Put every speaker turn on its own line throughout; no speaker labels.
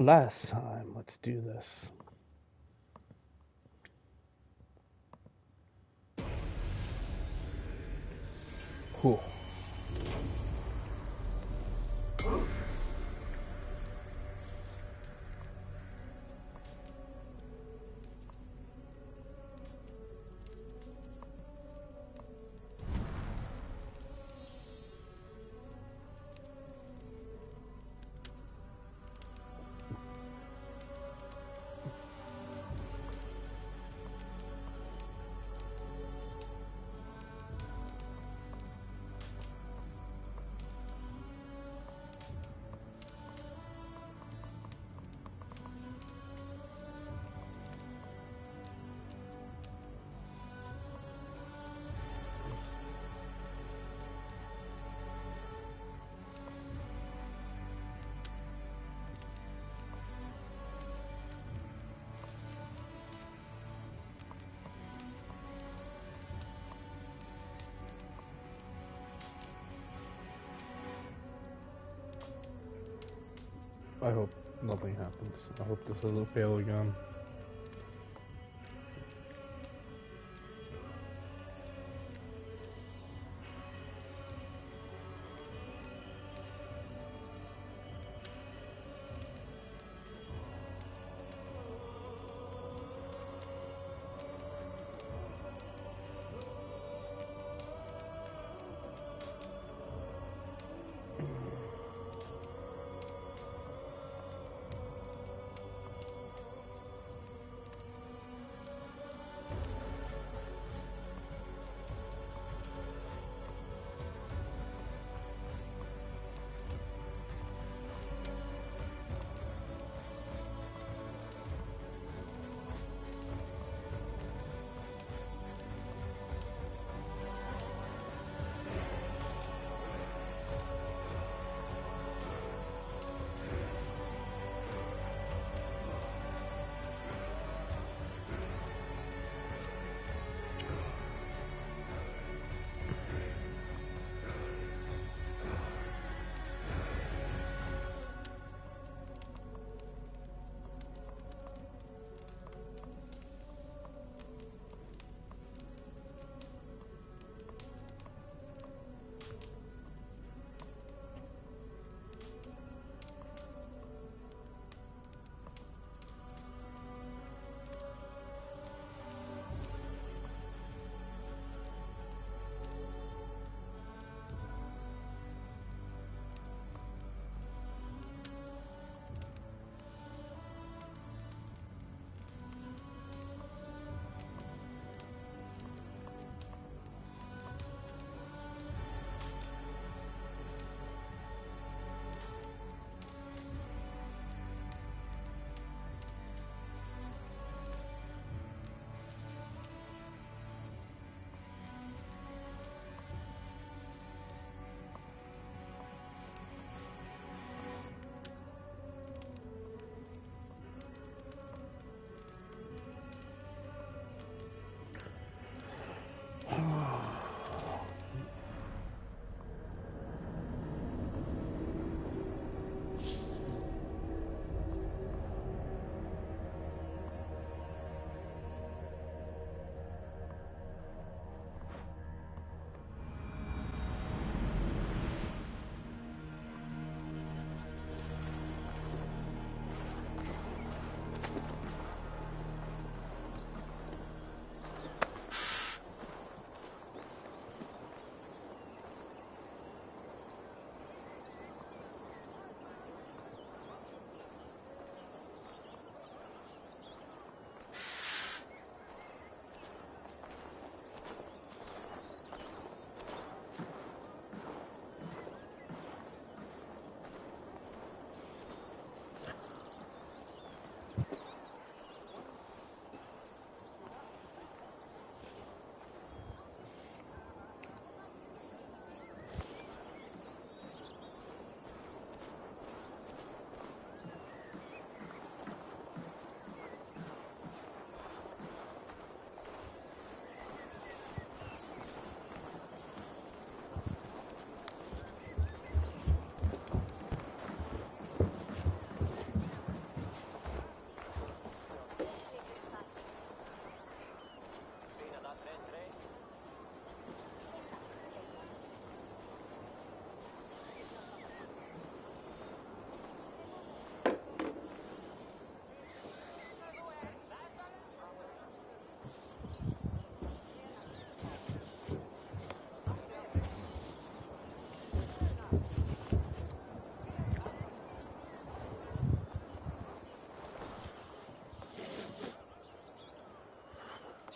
Last time, let's do this. Whew. I hope nothing happens. I hope this doesn't fail again.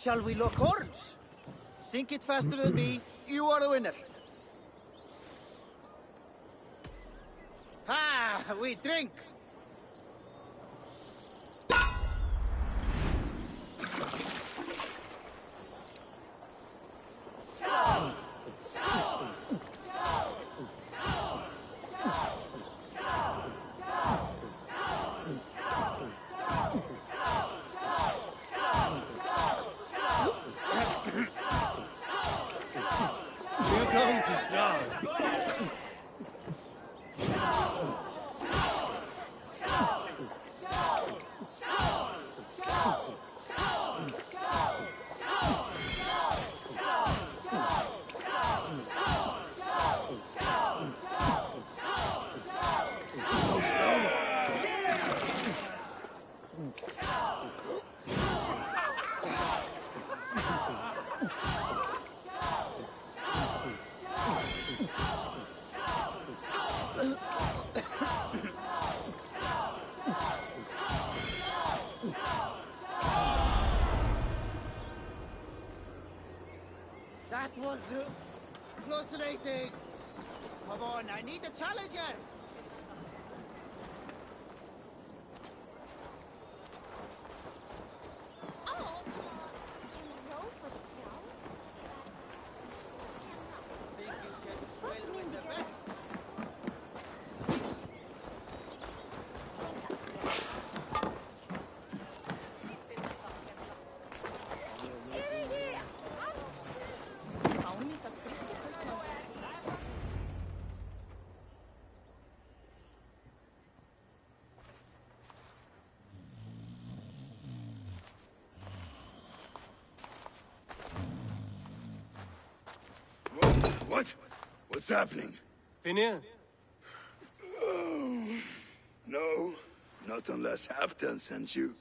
Shall we lock horns? Sink it faster than me, you are the winner. Ah, we drink!
You're going to start.
That was fascinating. Come on, I need a challenger. Think you can swell with the best?
What? What's happening?
Finir?
No, not unless Halfdan sent you.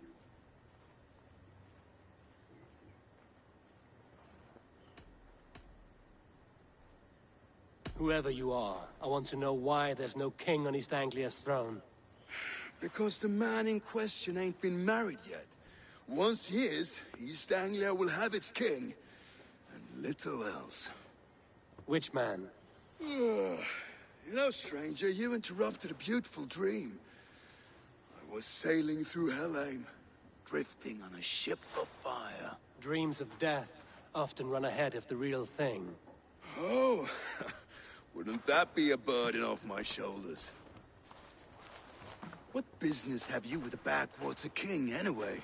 Whoever you are, I want to know why there's no king on East Anglia's throne.
Because the man in question ain't been married yet. Once he is, East Anglia will have its king. And little else.
Which man?
You know, stranger, you interrupted a beautiful dream. I was sailing through Helheim, drifting on a ship of fire.
Dreams of death often run ahead of the real thing.
Oh, wouldn't that be a burden off my shoulders? What business have you with the backwater king, anyway?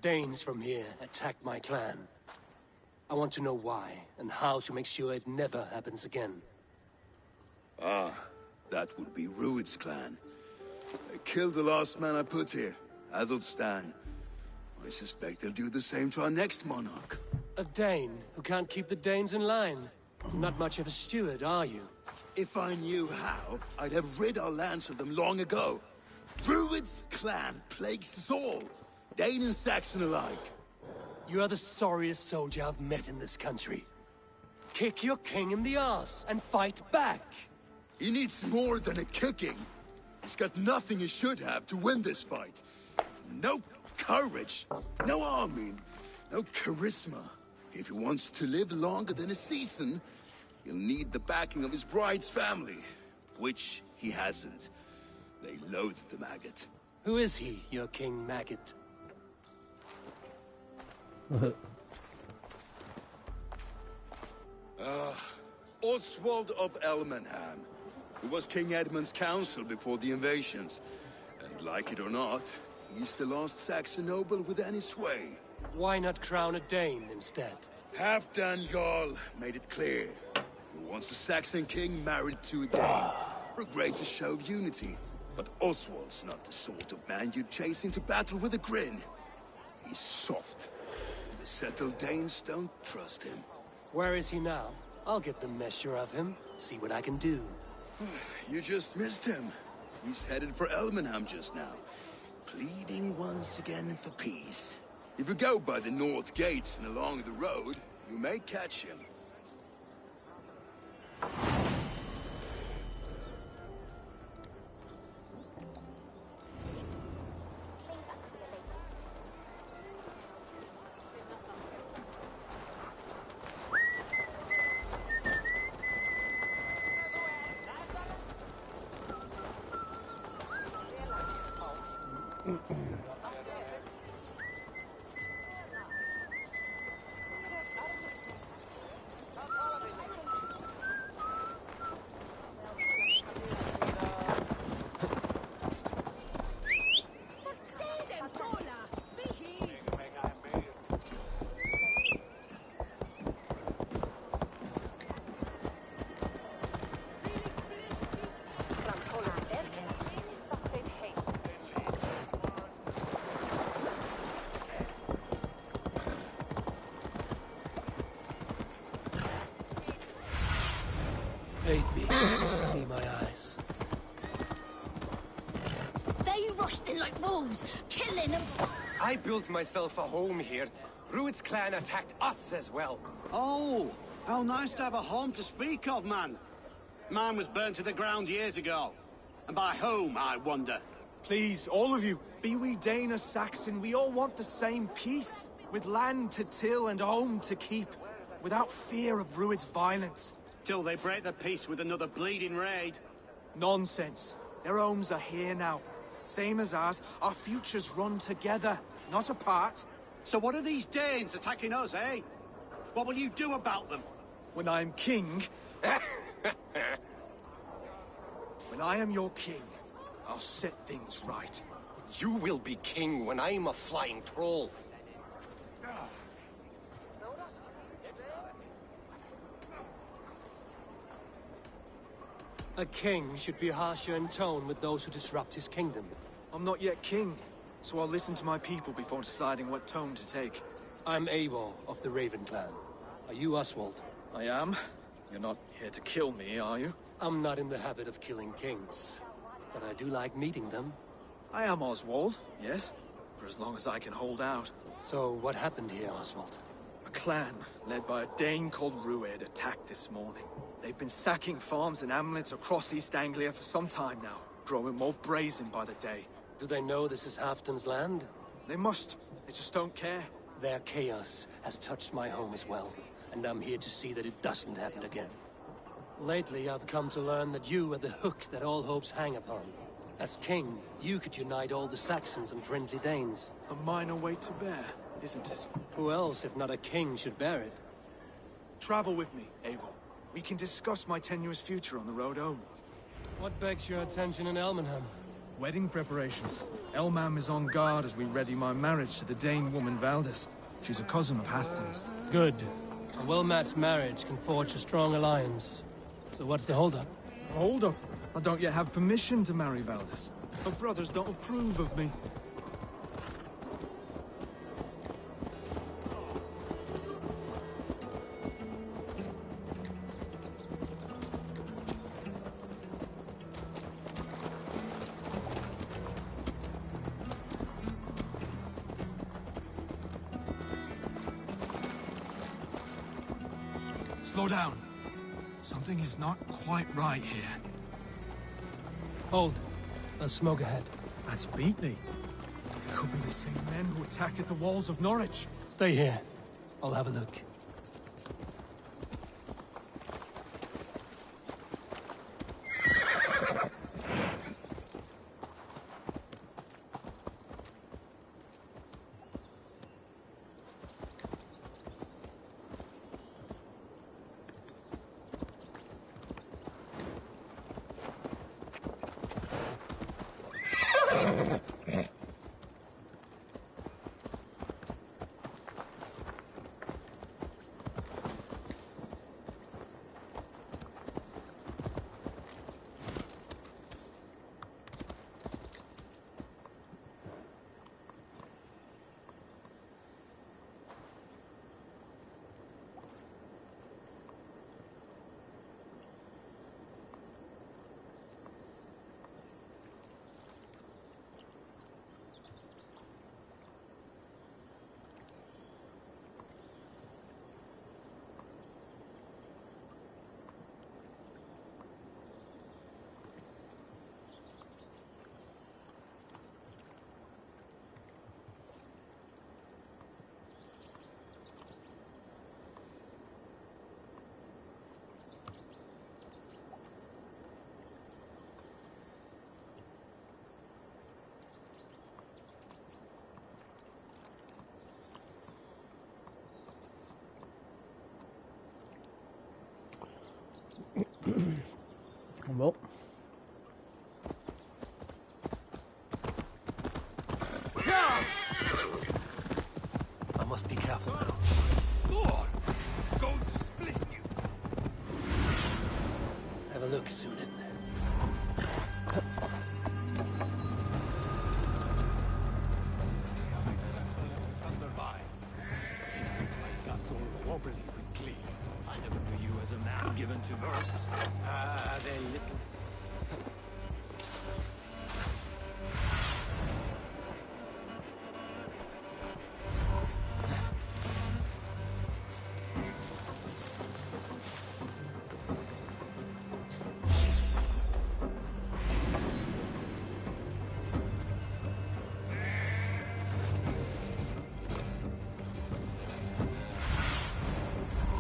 Danes from here attacked my clan. I want to know why, and how to make sure it never happens again.
Ah, that would be Rued's clan. They killed the last man I put here, Adelstan. I suspect they'll do the same to our next monarch.
A Dane who can't keep the Danes in line. Not much of a steward, are you?
If I knew how, I'd have rid our lands of them long ago. Rued's clan plagues us all, Dane and Saxon alike.
You are the sorriest soldier I've met in this country. Kick your king in the arse and fight back!
He needs more than a kicking. He's got nothing he should have to win this fight. No courage, no army, no charisma. If he wants to live longer than a season, he'll need the backing of his bride's family, which he hasn't. They loathe the maggot.
Who is he, your king maggot?
Oswald of Elmenham, who was King Edmund's counsel before the invasions. And like it or not, he's the last Saxon noble with any sway.
Why not crown a Dane instead?
Halfdan Jarl made it clear. He wants a Saxon king married to a Dane, for a greater show of unity. But Oswald's not the sort of man you'd chase into battle with a grin. He's soft. The settled Danes don't trust him.
Where is he now? I'll get the measure of him, see what I can do.
You just missed him. He's headed for Elmenham just now, pleading once again for peace. If you go by the north gates and along the road, you may catch him.
Aid me. See my eyes.
They rushed in like wolves, killing them.
I built myself a home here. Rued's clan attacked us as well.
Oh, how nice to have a home to speak of, man. Mine was burnt to the ground years ago. And by whom, I wonder?
Please, all of you, be we Dane or Saxon, we all want the same peace. With land to till and home to keep. Without fear of Rued's violence.
Till they break the peace with another bleeding raid.
Nonsense. Their homes are here now. Same as ours, our futures run together, not apart.
So what are these Danes attacking us, eh? What will you do about them?
When I am king... when I am your king, I'll set things right.
You will be king when I'm a flying troll.
A king should be harsher in tone with those who disrupt his kingdom.
I'm not yet king, so I'll listen to my people before deciding what tone to take.
I'm Eivor of the Raven clan. Are you Oswald?
I am. You're not here to kill me, are you?
I'm not in the habit of killing kings, but I do like meeting them.
I am Oswald, yes. For as long as I can hold out.
So what happened here, Oswald?
A clan, led by a Dane called Rued, attacked this morning. They've been sacking farms and hamlets across East Anglia for some time now, growing more brazen by the day.
Do they know this is Halfton's land?
They must. They just don't care.
Their chaos has touched my home as well, and I'm here to see that it doesn't happen again. Lately, I've come to learn that you are the hook that all hopes hang upon. As king, you could unite all the Saxons and friendly Danes.
A minor weight to bear, isn't it?
Who else, if not a king, should bear it?
Travel with me, Eivor. We can discuss my tenuous future on the road home.
What begs your attention in Elmenham?
Wedding preparations. Elmam is on guard as we ready my marriage to the Dane woman Valdis. She's a cousin of Halfton's.
Good. A well-matched marriage can forge a strong alliance. So what's the holdup?
Hold up. I don't yet have permission to marry Valdis. Her brothers don't approve of me. Slow down. Something is not quite right here.
Hold. There's smoke ahead.
That's Beatley. It could be the same men who attacked at the walls of Norwich.
Stay here. I'll have a look.
Well.
I must be careful now.
Thor! Going to split you!
Have a look, Sunan.
I never knew you as a man given to verse. They're little.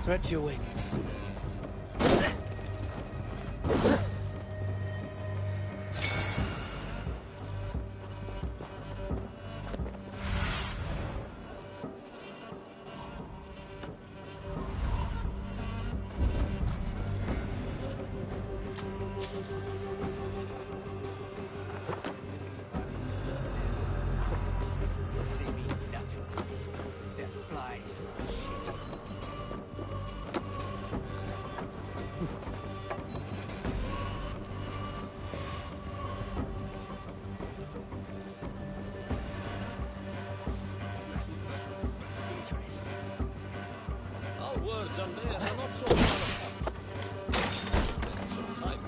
Stretch your wings.
They mean nothing. They're flies, not shit.
Our words and theirs are not so far apart. Some time.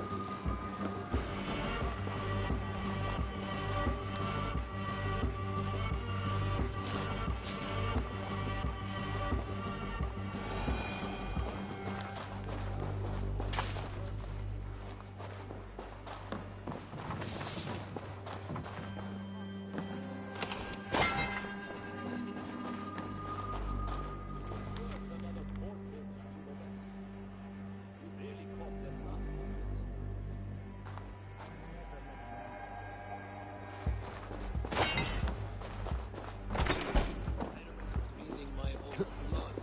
Reading my own blood.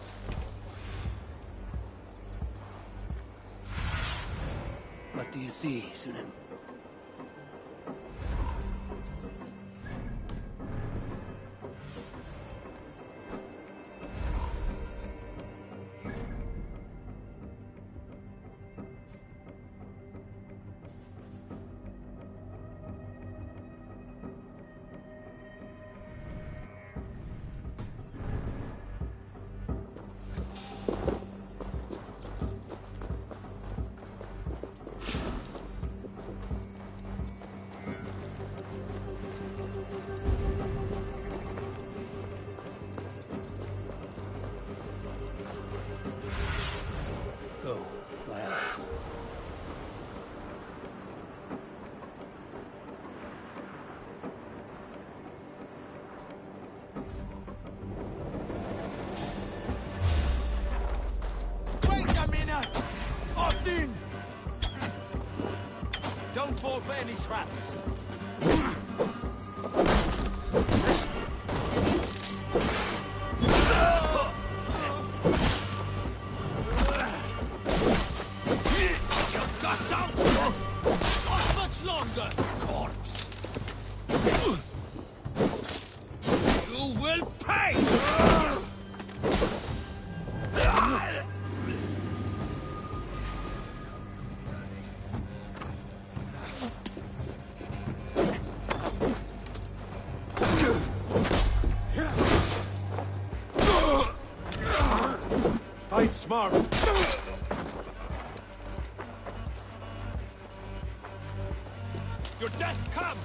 What do you see, Sunan? Go, my eyes.
Wait a minute! Opt in! Don't fall for any traps. You got out! Not much longer, corpse! You will pay!
Fight smart!
Your death comes!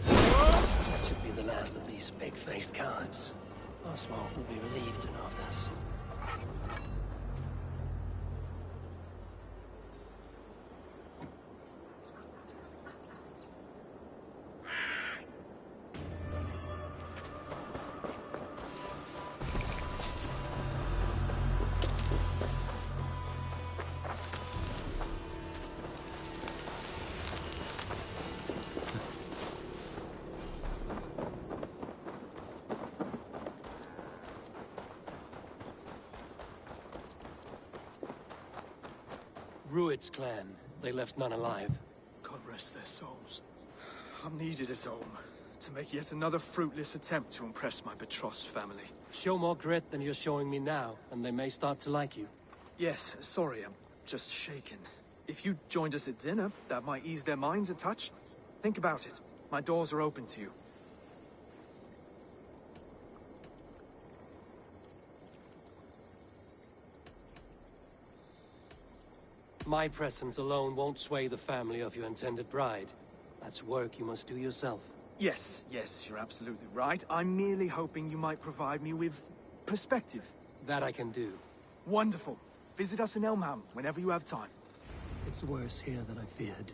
That should be the last of these big-faced cards. Oswald will be relieved to know of this. Rued's clan. They left none alive.
God rest their souls. I'm needed at home to make yet another fruitless attempt to impress my betrothed family.
Show more grit than you're showing me now, and they may start to like you.
Yes, sorry, I'm just shaken. If you joined us at dinner, that might ease their minds a touch. Think about it. My doors are open to you.
My presence alone won't sway the family of your intended bride. That's work you must do yourself.
Yes, you're absolutely right. I'm merely hoping you might provide me with perspective.
That I can do.
Wonderful. Visit us in Elmham whenever you have time.
It's worse here than I feared.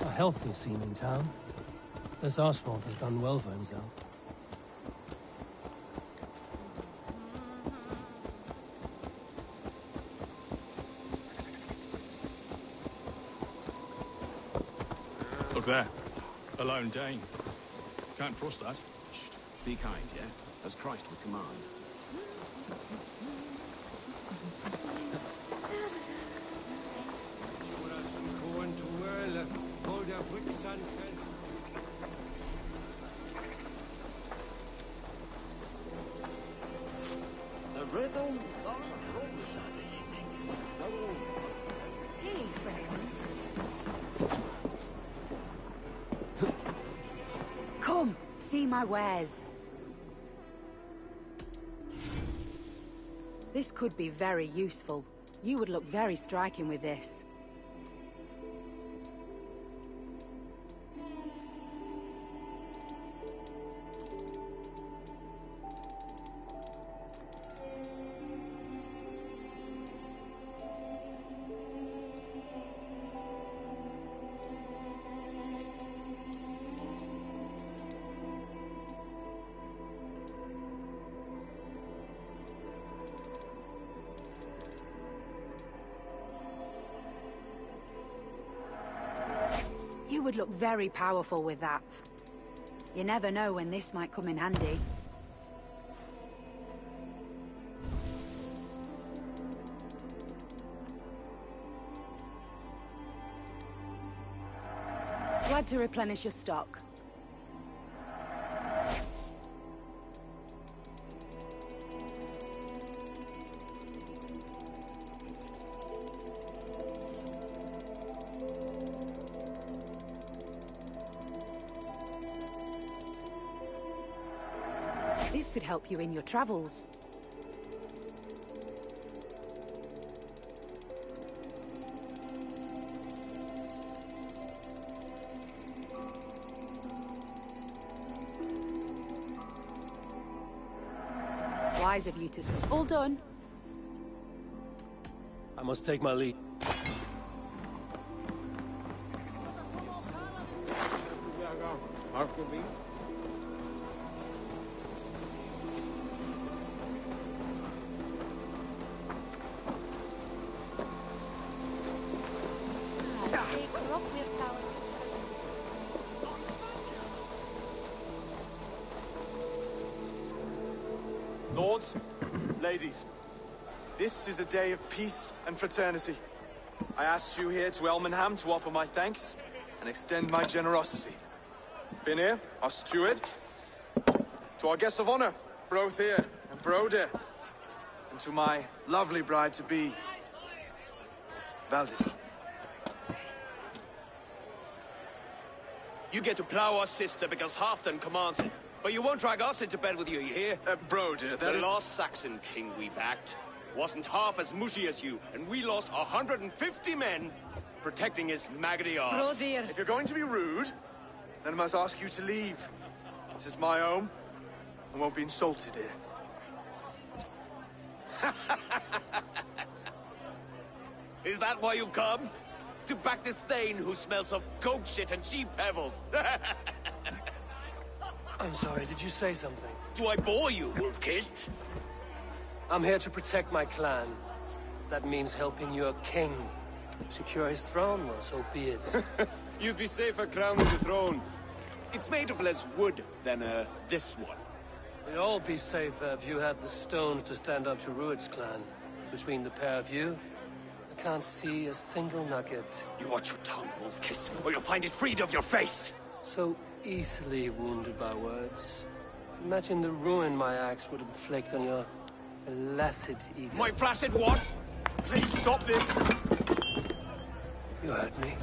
A healthy scene in town. This Oswald has done well for himself.
Look there. A lone Dane. Can't trust that.
Shh. Be kind, yeah? As Christ would command.
Hey, friend. Come, see my wares. This could be very useful. You would look very striking with this. You would look very powerful with that. You never know when this might come in handy. Glad to replenish your stock. This could help you in your travels. Wise of you to... All done.
I must take my leave.
Lords, ladies, this is a day of peace and fraternity. I asked you here to Elmenham to offer my thanks and extend my generosity. Finir, our steward, to our guests of honor, Brothir and Broder, and to my lovely bride-to-be, Valdis.
You get to plow our sister because Halfdan commands it. But you won't drag us into bed with you hear?
Broder,
the last Saxon king we backed wasn't half as mushy as you, and we lost 150 men protecting his maggoty arse.
Broder! If you're going to be rude, then I must ask you to leave. This is my home. I won't be insulted here.
Is that why you've come? To back this Thane who smells of goat shit and cheap pebbles?
I'm sorry, did you say something?
Do I bore you, wolf-kissed?
I'm here to protect my clan. If that means helping your king secure his throne, well, so be it.
You'd be safer crowning the throne. It's made of less wood than, this one.
We'd all be safer if you had the stones to stand up to Rued's clan. Between the pair of you, I can't see a single nugget.
You watch your tongue, wolf-kiss, or you'll find it freed of your face!
So easily wounded by words. Imagine the ruin my axe would inflict on your flaccid ego.
My flaccid what?
Please stop this!
You heard me.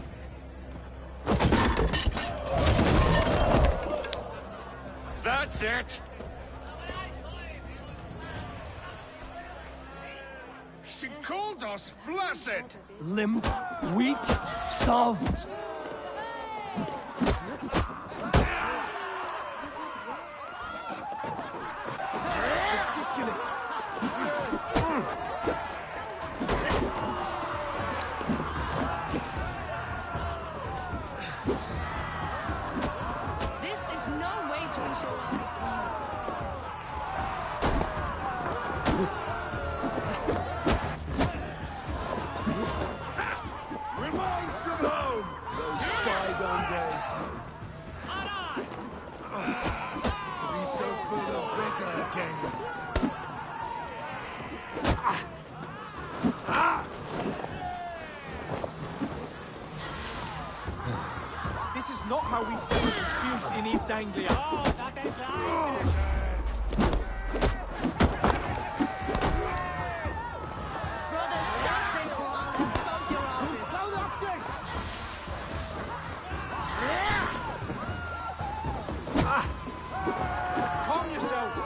That's it!
She called us flaccid!
Limp, weak, soft.
Ridiculous!
This is no way to ensure our
Reminds of home! Those bygone days. To be so full of vigor again.
This is not how we settle disputes in East Anglia.
brothers, stop this or I'll have both your asses.
Calm yourselves.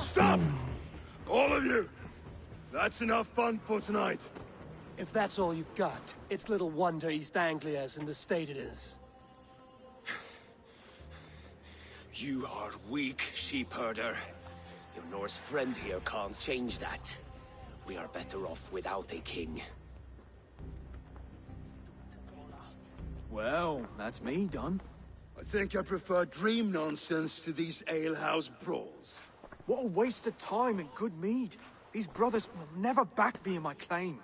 Stop! All of you! That's enough fun for tonight.
If that's all you've got, it's little wonder East Anglia's in the state it is.
You are weak, sheep herder. Your Norse friend here can't change that. We are better off without a king.
Well, that's me done.
I think I prefer dream nonsense to these alehouse brawls.
What a waste of time and good mead. These brothers will never back me in my claim.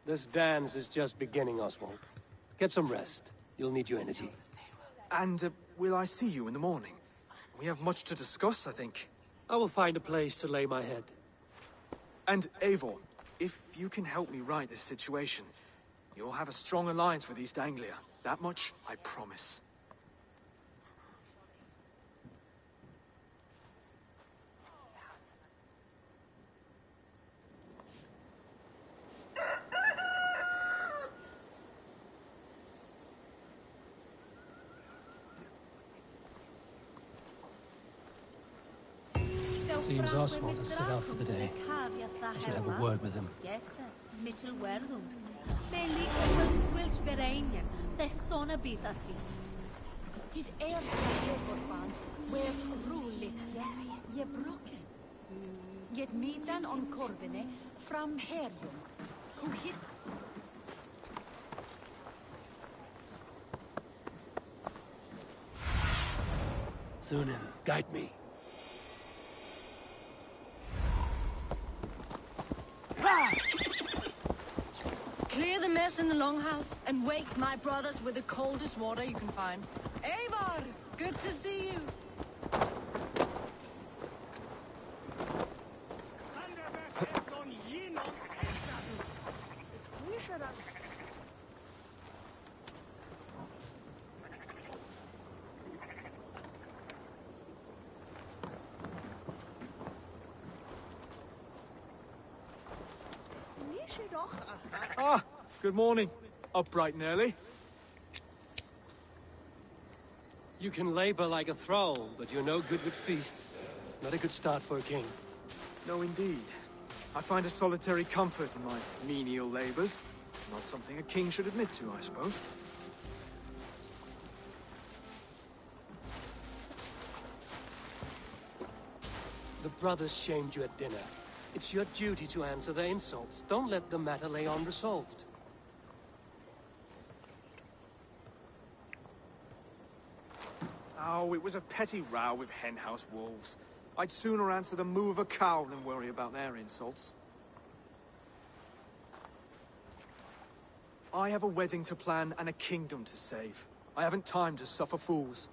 This dance is just beginning, Oswald. Get some rest. You'll need your energy.
And will I see you in the morning? We have much to discuss, I think.
I will find a place to lay my head.
And Eivor, if you can help me right this situation, you'll have a strong alliance with East Anglia. That much, I promise.
Seems Oswald has set out for the day. I should have a word with him.
Yes, sir. Mitchell Werdum. Belly swilch bereinian. The sona bita his air leverban. Where rulit ye broken. Yet midan on Corbine from Herium. Kuhit.
Sunan, guide me.
Clear the mess in the longhouse and wake my brothers with the coldest water you can find. Eivor, good to see you.
Ah, good morning. Up bright and early.
You can labor like a thrall, but you're no good with feasts. Not a good start for a king.
No, indeed. I find a solitary comfort in my menial labors. Not something a king should admit to, I suppose.
The brothers shamed you at dinner. It's your duty to answer their insults. Don't let the matter lay unresolved.
Oh, it was a petty row with henhouse wolves. I'd sooner answer the moo of a cow than worry about their insults. I have a wedding to plan and a kingdom to save. I haven't time to suffer fools.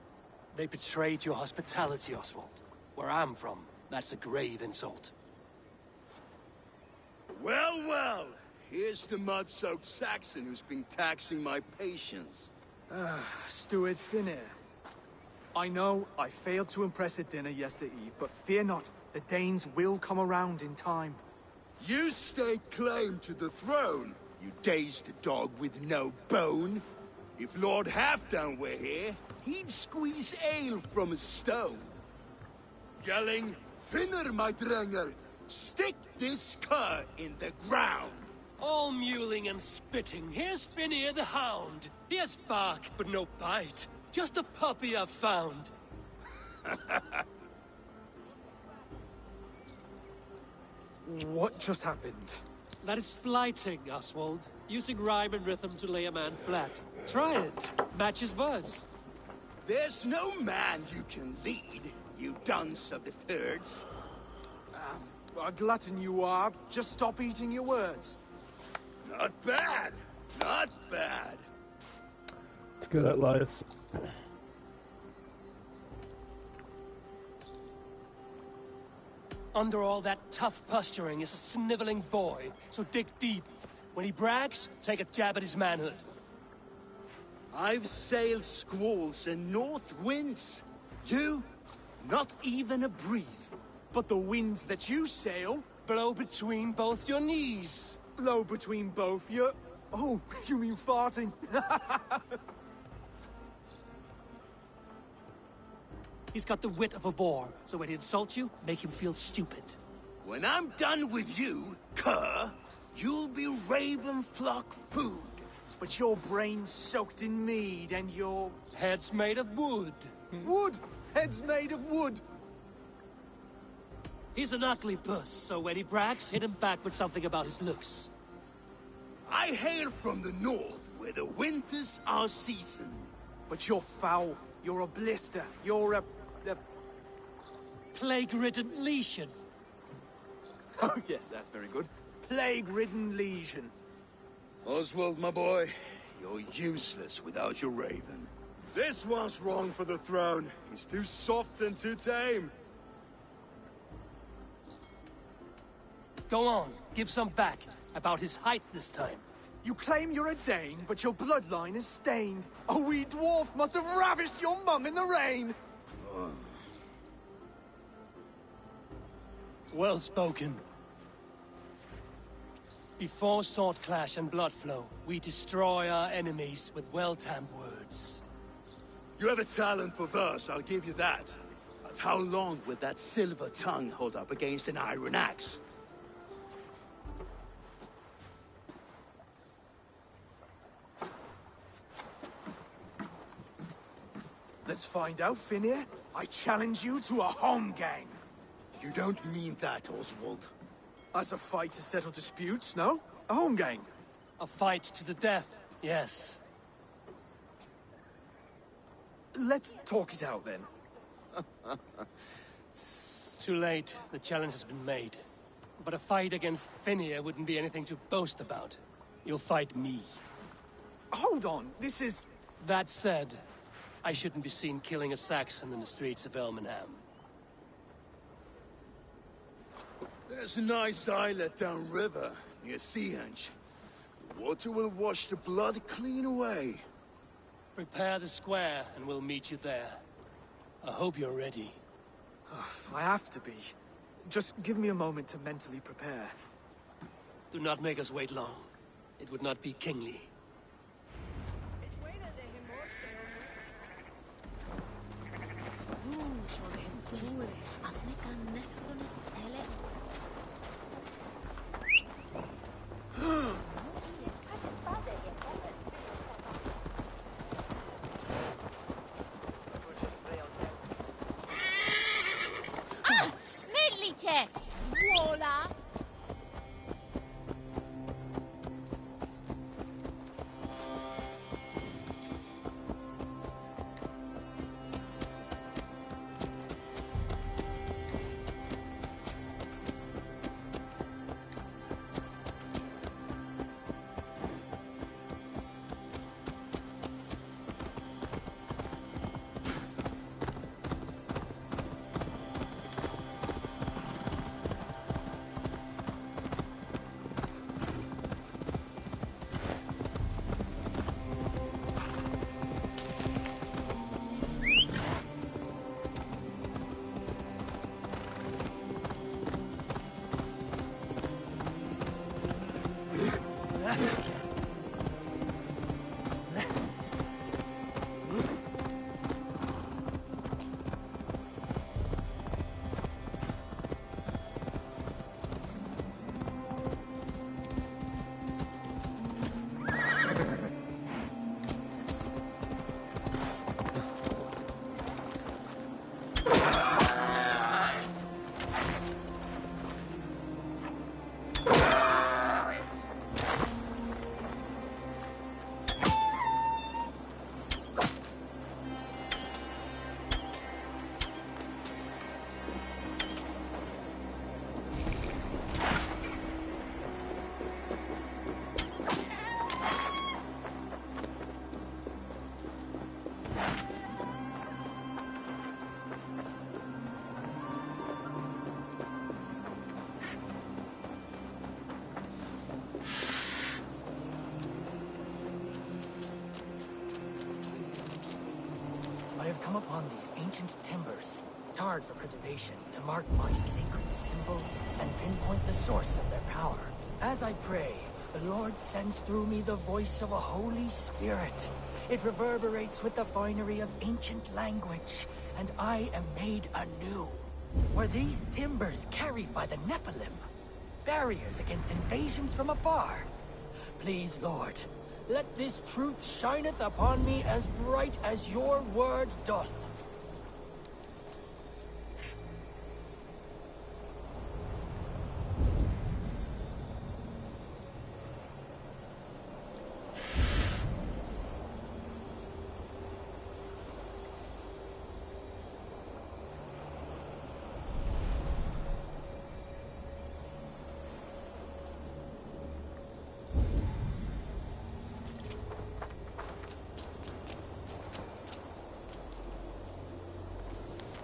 They betrayed your hospitality, Oswald. Where I'm from, that's a grave insult.
Well, well. Here's the mud-soaked Saxon who's been taxing my patience.
Steward Finnair. I know I failed to impress at dinner yesterday eve, but fear not, the Danes will come around in time.
You stake claim to the throne, you dazed dog with no bone. If Lord Halfdan were here, he'd squeeze ale from a stone. Yelling, Finner, my drenger, stick this cur in the ground.
All mewling and spitting. Here's Finnear the hound. He has bark, but no bite. Just a puppy I've found.
What just happened?
That is flighting, Oswald. Using rhyme and rhythm to lay a man flat. Try it. Match his verse.
There's no man you can lead, you dunce of the thirds.
A glutton you are. Just stop eating your words.
Not bad. Not bad.
It's good at lies.
Under all that tough posturing is a sniveling boy, so dig deep. When he brags, take a jab at his manhood.
I've sailed squalls and north winds. You, not even a breeze.
But the winds that you sail...
Blow between both your knees.
Blow between both your... Oh, you mean farting?
He's got the wit of a boar, so when he insults you, make him feel stupid.
When I'm done with you, cur, you'll be raven flock food.
But your brain's soaked in mead and your...
Head's made of wood.
Wood! Head's made of wood!
He's an ugly puss, so when he brags, hit him back with something about his looks.
I hail from the north, where the winters are seasoned.
But you're foul. You're a blister. You're a...
Plague-ridden lesion.
Oh, yes, that's very good. Plague-ridden lesion.
Oswald, my boy, you're useless without your raven. This one's wrong for the throne. He's too soft and too tame.
Go on, give some back. About his height this time.
You claim you're a Dane, but your bloodline is stained. A wee dwarf must have ravished your mum in the rain!
Well spoken. Before sword clash and blood flow, we destroy our enemies with well-timed words.
You have a talent for verse, I'll give you that. But how long would that silver tongue hold up against an iron axe?
Let's find out, Finir. I challenge you to a home gang.
You don't mean that, Oswald.
As a fight to settle disputes, no? A home gang.
A fight to the death, yes.
Let's talk it out, then.
Too late. The challenge has been made. But a fight against Finir wouldn't be anything to boast about. You'll fight me.
Hold on, this is...
That said, I shouldn't be seen killing a Saxon in the streets of Elmenham.
There's a nice islet downriver, near Seahenge. The water will wash the blood clean away.
Prepare the square, and we'll meet you there. I hope you're ready.
I have to be. Just give me a moment to mentally prepare.
Do not make us wait long. It would not be kingly.
Voila!
I have come upon these ancient timbers, tarred for preservation, to mark my sacred symbol and pinpoint the source of their power. As I pray, the Lord sends through me the voice of a Holy Spirit. It reverberates with the finery of ancient language, and I am made anew. Were these timbers carried by the Nephilim? Barriers against invasions from afar? Please, Lord, let this truth shineth upon me as bright as your word doth.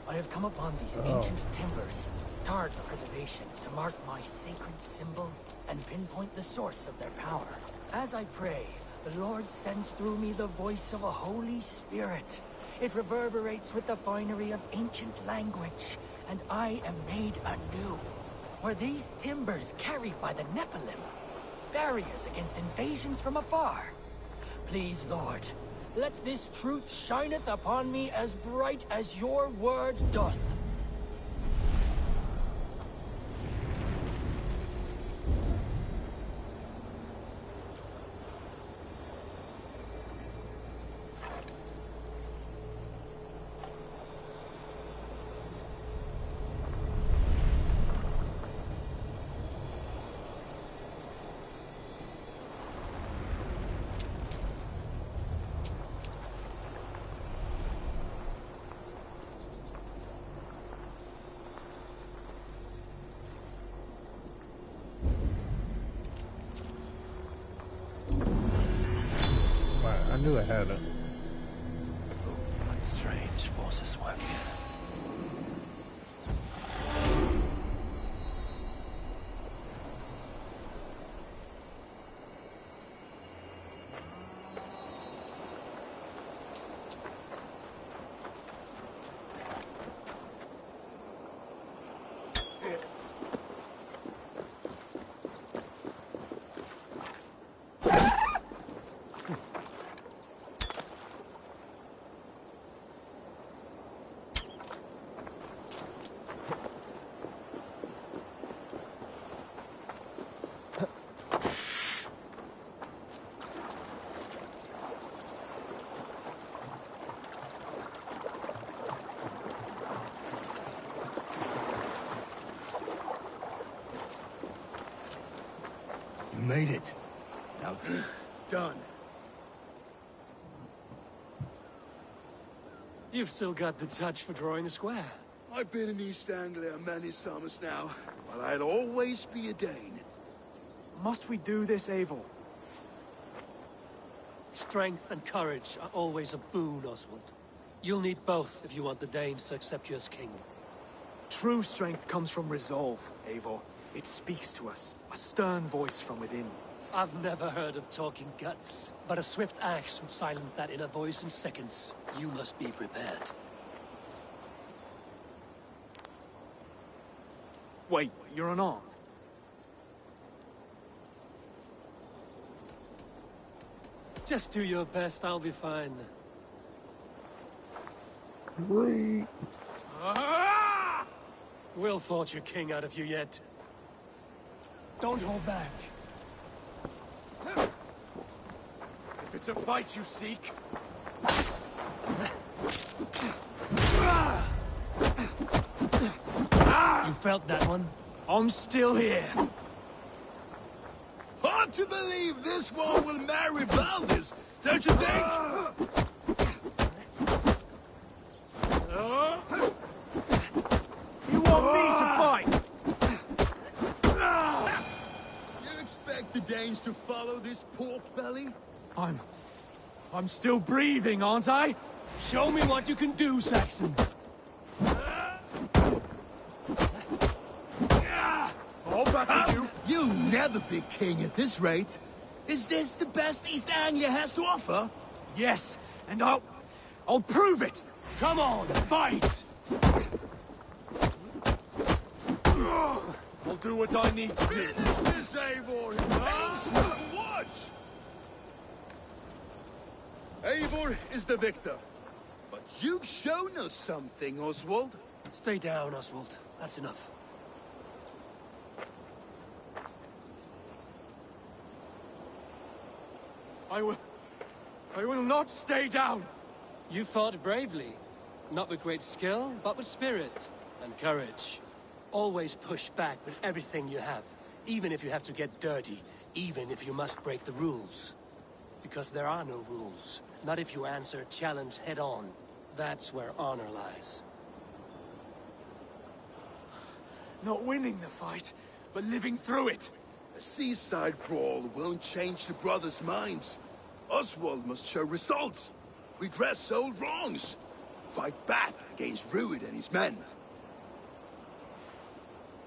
I have come upon these ancient timbers, tarred for preservation to mark my sacred symbol and pinpoint the source of their power. As I pray, the Lord sends through me the voice of a Holy Spirit. It reverberates with the finery of ancient language, and I am made anew. Were these timbers carried by the Nephilim? Barriers against invasions from afar? Please, Lord, let this truth shineth upon me as bright as your word doth.
I knew I had it.
What strange forces work here?
You made it. Now, done.
You've still got the touch for drawing a square.
I've been in East Anglia many summers now, but I'll always be a Dane.
Must we do this, Eivor?
Strength and courage are always a boon, Oswald. You'll need both if you want the Danes to accept you as king.
True strength comes from resolve, Eivor. It speaks to us, a stern voice from within.
I've never heard of talking guts, but a swift axe would silence that inner voice in seconds. You must be prepared.
Wait, you're unarmed?
Just do your best, I'll be fine.
Wait.
We'll forge your king out of you yet. Don't hold back.
If it's a fight you seek...
You felt that one?
I'm still here.
Hard to believe this one will marry Valdis, don't you think?
You want me to fight?
You expect the Danes to follow this pork belly?
I'm still breathing, aren't I?
Show me what you can do, Saxon.
All back to you.
You'll never be king at this rate. Is this the best East Anglia has to offer?
Yes, and I'll prove it.
Come on, fight!
I'll do what I need to do.
Finish this, Eivor! Ace will watch! Eivor is the victor. But you've shown us something, Oswald.
Stay down, Oswald. That's enough.
I will not stay down!
You fought bravely. Not with great skill, but with spirit and courage. Always push back with everything you have. Even if you have to get dirty. Even if you must break the rules. Because there are no rules. Not if you answer a challenge head-on. That's where honor lies.
Not winning the fight, but living through it.
A seaside brawl won't change the brothers' minds. Oswald must show results. Redress old wrongs. Fight back against Rued and his men.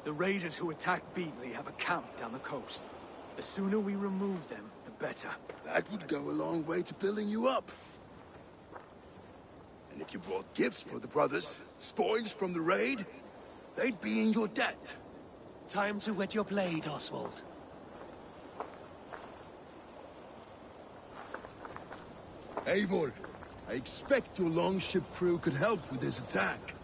The raiders who attacked Beatley have a camp down the coast. The sooner we remove them, the better.
That would go a long way to building you up. And if you brought gifts for the brothers, spoils from the raid, they'd be in your debt.
Time to wet your blade, Oswald.
Eivor, I expect your longship crew could help with this attack.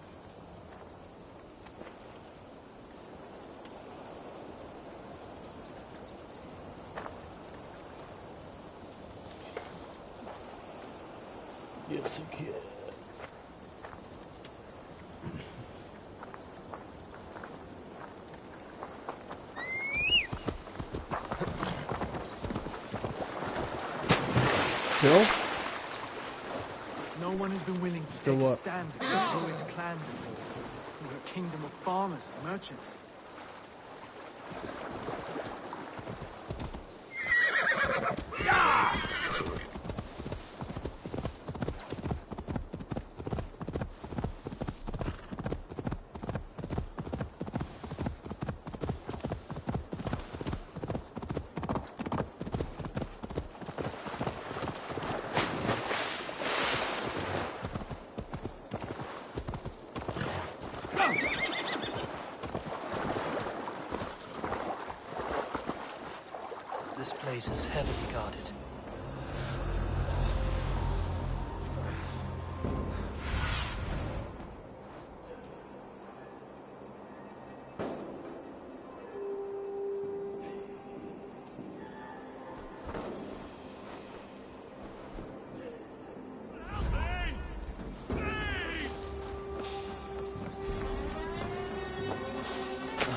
Yes, I can. Phil?
No one has been willing to
So
take a
what?
stand against Druid's clan before. We were a kingdom of farmers and merchants.
This place is heavily guarded.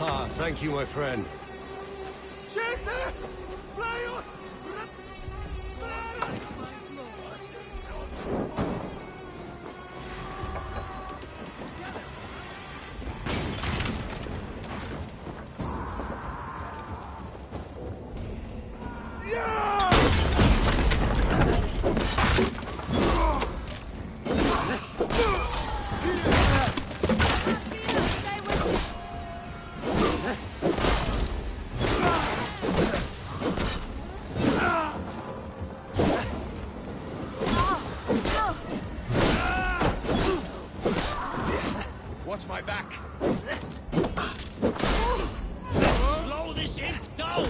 Ah, thank you, my friend. Watch my back.
Slow this imp down!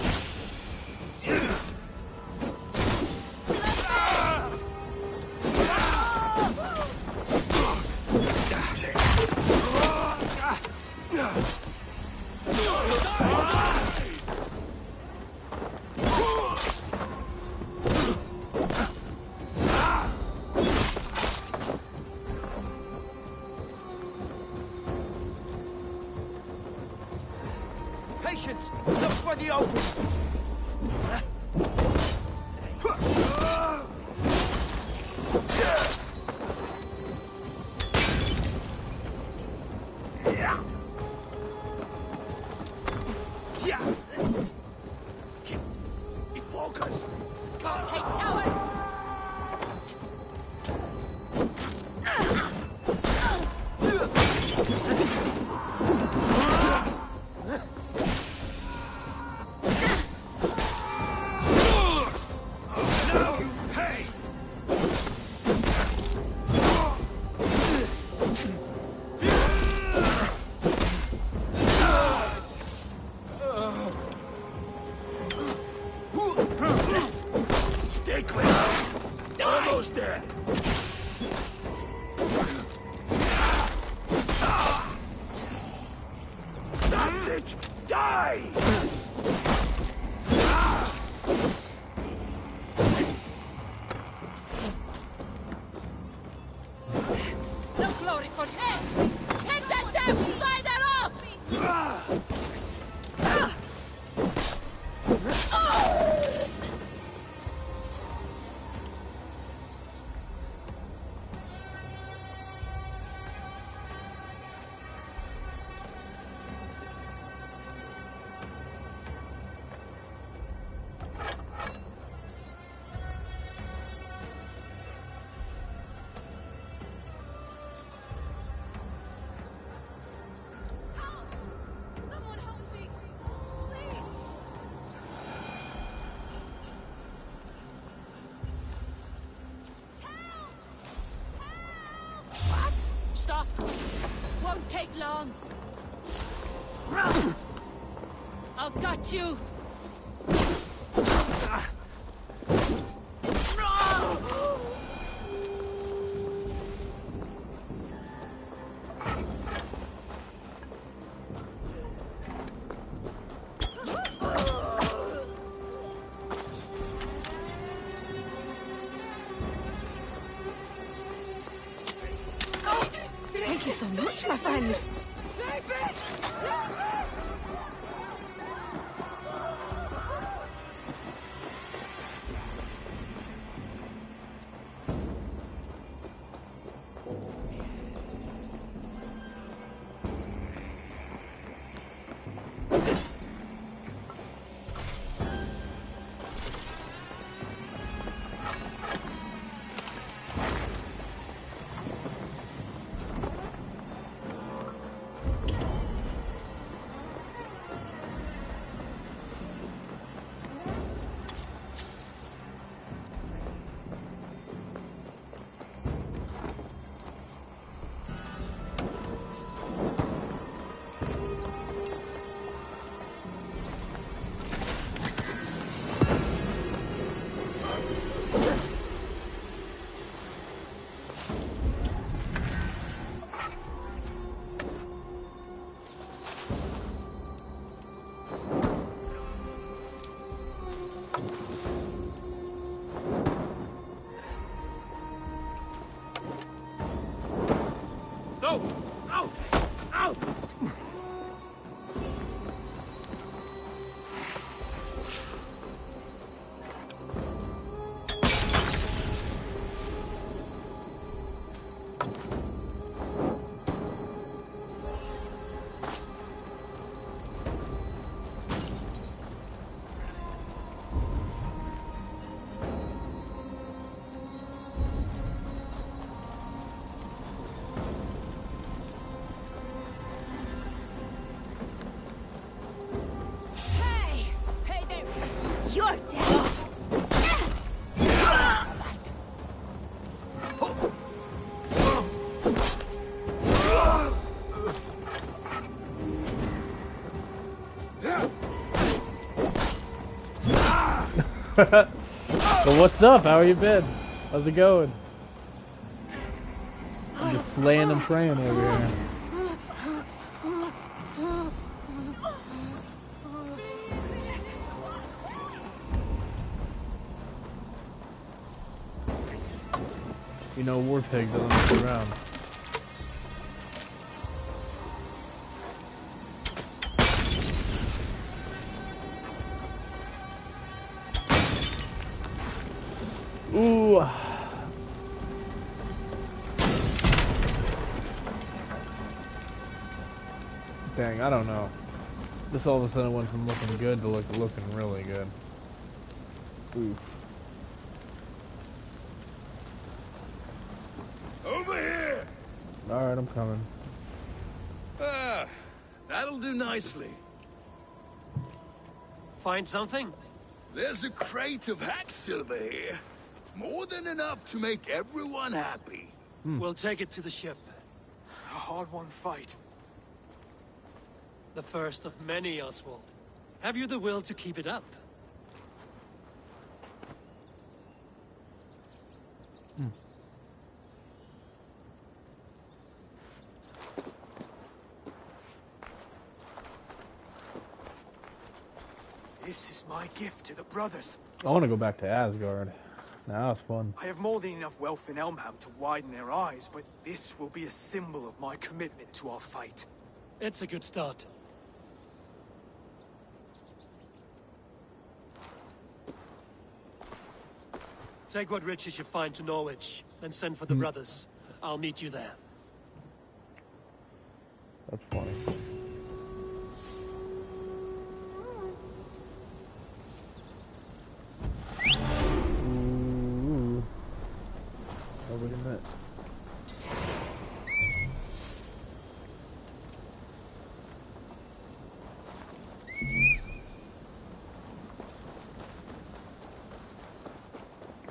Patience! Look for the open!
Keep focus!
Can't take cowards!
Stay clear! Almost there! That's it! Die!
No glory for him! Take that damn spider off! Won't take long. I'll got you.
Thank you so much, my friend.
You're dead.
So what's up? How you been? How's it going? I'm just slaying and praying over here. You know, War Pig doesn't mess around. Ooh. Dang, I don't know. This all of a sudden went from looking good to looking really good. Oof.
Over here!
Alright, I'm coming.
Ah, that'll do nicely.
Find something?
There's a crate of hack silver here. More than enough to make everyone happy.
We'll take it to the ship.
A hard-won fight.
The first of many, Oswald. Have you the will to keep it up?
This is my gift to the brothers.
I want to go back to Asgard. Now it's fun.
I have more than enough wealth in Elmham to widen their eyes, but this will be a symbol of my commitment to our fight.
It's a good start. Take what riches you find to Norwich, then send for the brothers. I'll meet you there.
That's funny. Ooh. Oh, look at that.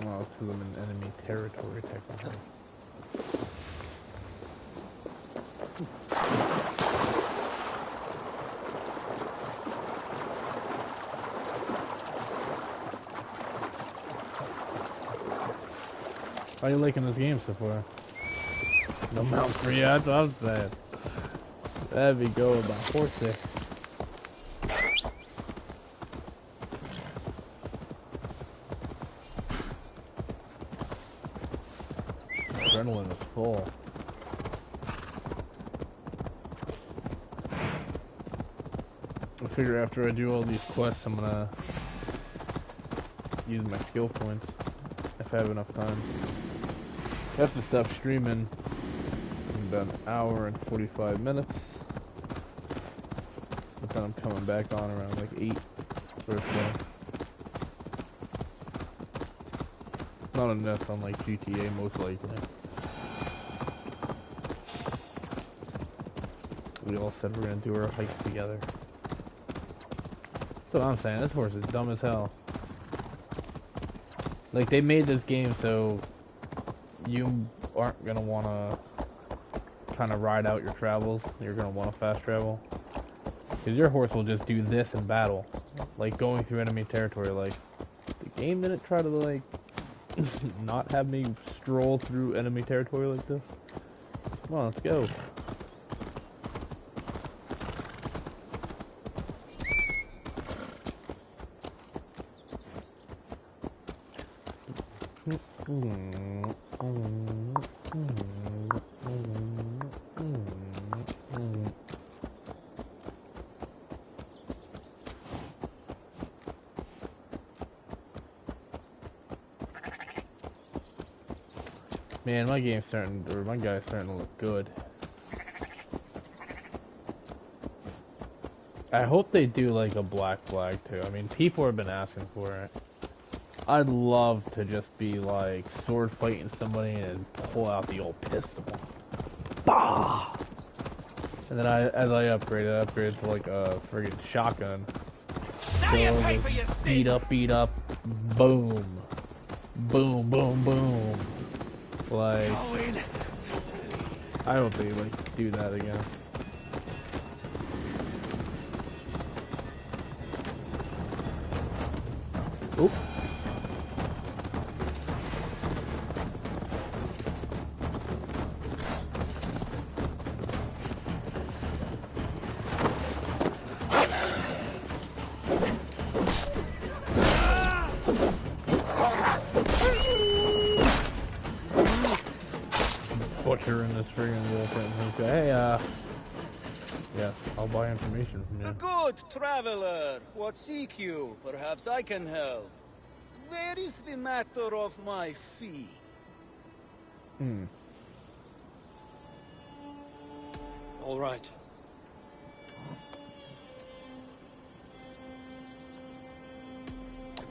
Well, to them in enemy territory, technically. How are you liking this game so far? No mount for you, that's what I'm saying. That'd be going by horsey. Adrenaline is full. I figure after I do all these quests, I'm gonna use my skill points if I have enough time. I have to stop streaming in about an hour and 45 minutes. But then I'm coming back on around like 8 or so. Not enough on like GTA most likely. We all said we're gonna do our heist together. That's what I'm saying, this horse is dumb as hell. Like, they made this game so you aren't gonna wanna kind of ride out your travels. You're gonna wanna fast travel. Because your horse will just do this in battle. Like, going through enemy territory. Like, the game didn't try to, like, not have me stroll through enemy territory like this. Come on, let's go. Man, my guy's starting to look good. I hope they do like a black flag too. I mean, people have been asking for it. I'd love to just be like sword fighting somebody and pull out the old pistol. Bah! And then as I upgraded to like a friggin' shotgun. So beat up, boom. Boom, boom, boom. Like, I hope they like do that again. Oop. Butcher in this friggin' little thing. Hey, yes, I'll buy information from you.
A good traveler. What seek you? Perhaps I can help. Where is the matter of my fee?
All right.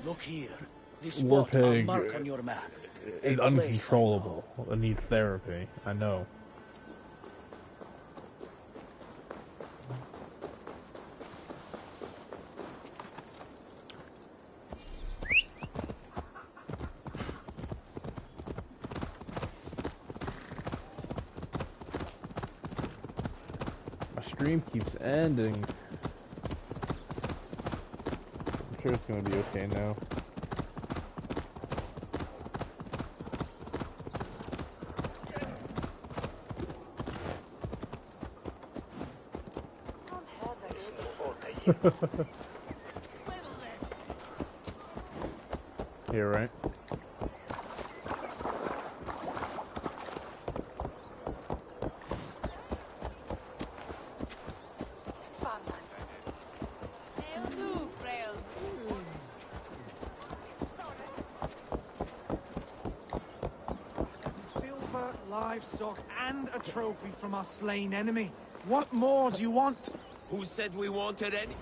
Look here. This spot I'll mark on your map.
It's uncontrollable. It needs therapy. I know. My stream keeps ending. I'm sure it's gonna be okay now. You're right.
Silver, livestock, and a trophy from our slain enemy. What more do you want?
Who said we wanted any?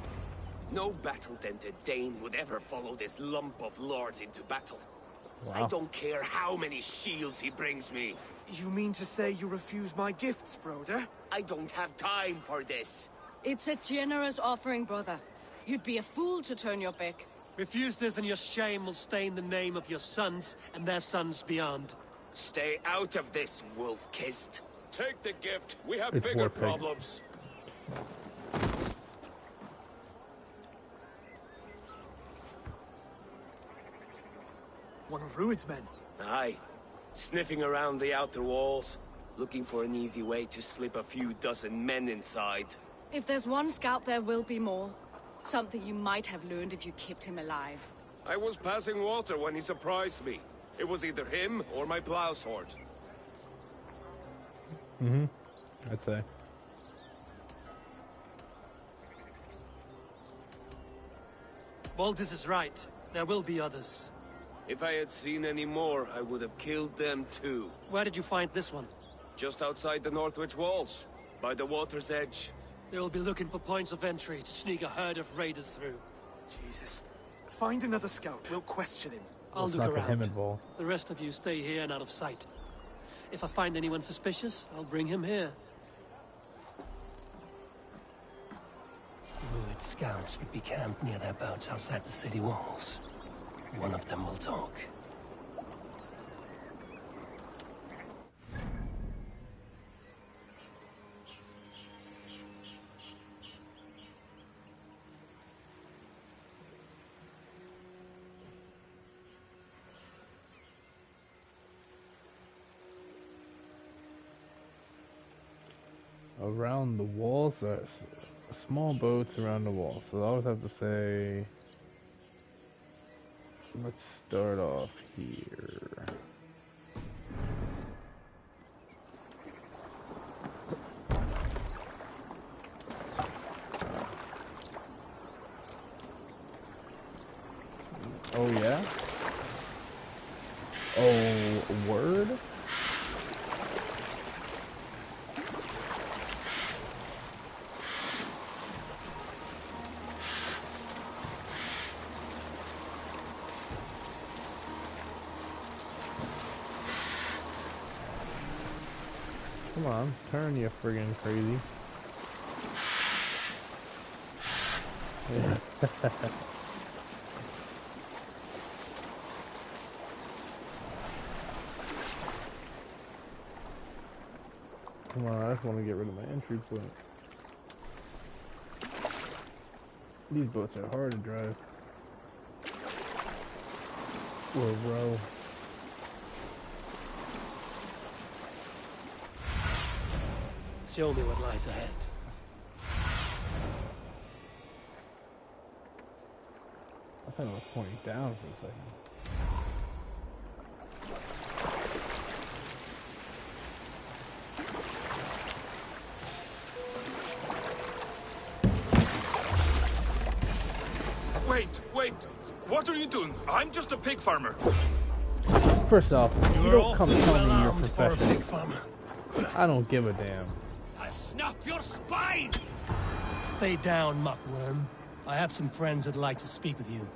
No battle-dented Dane would ever follow this lump of lord into battle.
Wow.
I don't care how many shields he brings me.
You mean to say you refuse my gifts, broder?
I don't have time for this.
It's a generous offering, brother. You'd be a fool to turn your back.
Refuse this and your shame will stain the name of your sons and their sons beyond.
Stay out of this, wolf-kissed. Take the gift. We have
It's
bigger
Warpig.
problems.
One of Rued's men.
Aye. Sniffing around the outer walls, looking for an easy way to slip a few dozen men inside.
If there's one scout, there will be more. Something you might have learned if you kept him alive.
I was passing water when he surprised me. It was either him or my plow sword.
Mm-hmm. I'd say.
Valdis is right. There will be others.
If I had seen any more, I would have killed them too.
Where did you find this one?
Just outside the Northwich walls, by the water's edge.
They'll be looking for points of entry to sneak a herd of raiders through.
Jesus. Find another scout. We'll question him.
I'll
Let's
look
not get him
around.
involved.
The rest of you stay here and out of sight. If I find anyone suspicious, I'll bring him here. Druid scouts would be camped near their boats outside the city walls. One of them will talk.
Around the walls, small boats around the walls. So I always have to say, let's start off here. Oh yeah? Oh, word? Come on, turn, you friggin' crazy. Yeah. Come on, I just want to get rid of my entry point. These boats are hard to drive. Or row.
Show me what lies ahead.
I thought it was pointing down for a second.
Wait, what are you doing? I'm just a pig farmer.
First off, you don't come tell me your
armed for a
profession.
pig farmer.
I don't give a damn.
I'll snap your spine! Stay down, muckworm. I have some friends who'd like to speak with you.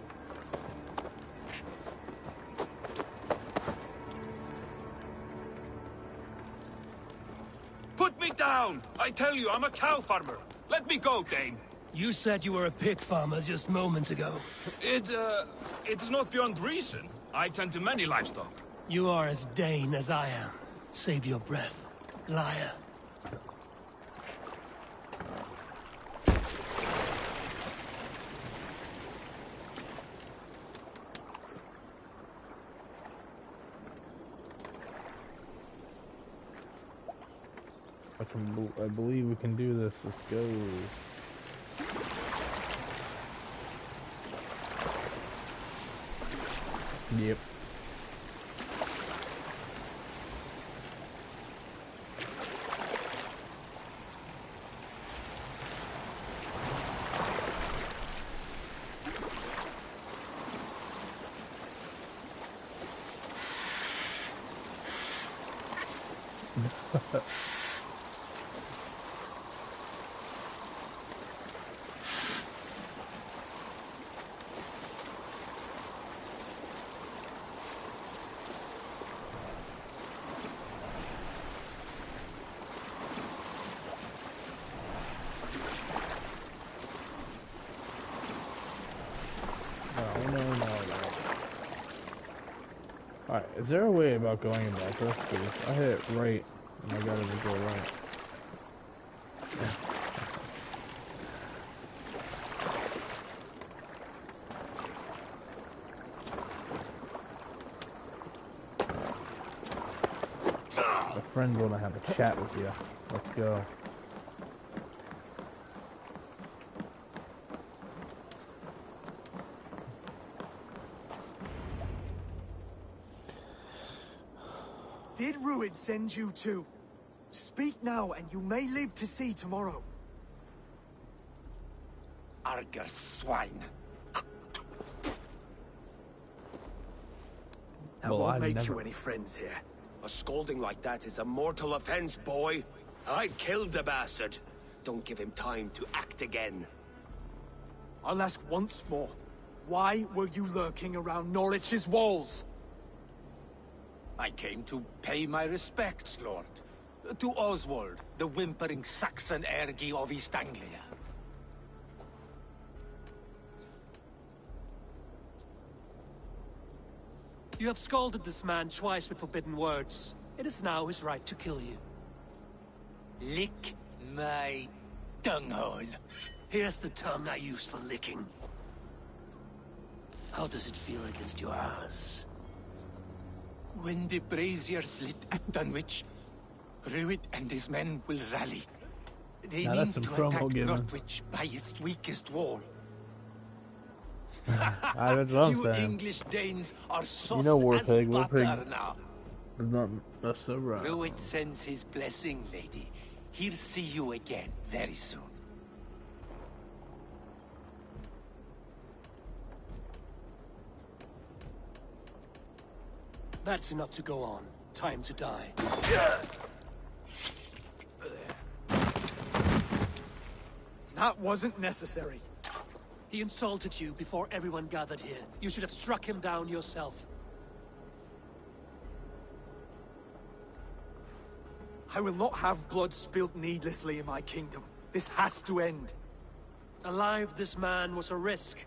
Put me down! I tell you, I'm a cow farmer. Let me go, Dane.
You said you were a pig farmer just moments ago.
It's not beyond reason. I tend to many livestock.
You are as Dane as I am. Save your breath, liar.
I believe we can do this. Let's go. Yep. Alright, is there a way about going about this? Because I hit it right, and I got it to go right. friends want to have a chat with you. Let's go.
Did Ruid send you too? Speak now, and you may live to see tomorrow.
Arger swine.
That
Well,
won't
I've
make
never-
you any friends here.
A scolding like that is a mortal offense, boy. I killed the bastard. Don't give him time to act again.
I'll ask once more. Why were you lurking around Norwich's walls?
I came to pay my respects, Lord. To Oswald, the whimpering Saxon ergi of East Anglia.
You have scolded this man twice with forbidden words. It is now his right to kill you.
Lick my dunghole.
Here's the tongue I use for licking. How does it feel against your ass?
When the braziers lit at Dunwich, Ruid and his men will rally. They
Now
mean
that's some
to
promo
attack
giving.
Norwich by its weakest wall.
That's what I'm
You
saying.
English Danes are soft
You know
as
Warpig.
butter
Warpig
now.
does not mess around.
Ruid sends his blessing, lady. He'll see you again very soon.
That's enough to go on. Time to die.
That wasn't necessary.
He insulted you before everyone gathered here. You should have struck him down yourself.
I will not have blood spilled needlessly in my kingdom. This has to end.
Alive, this man was a risk.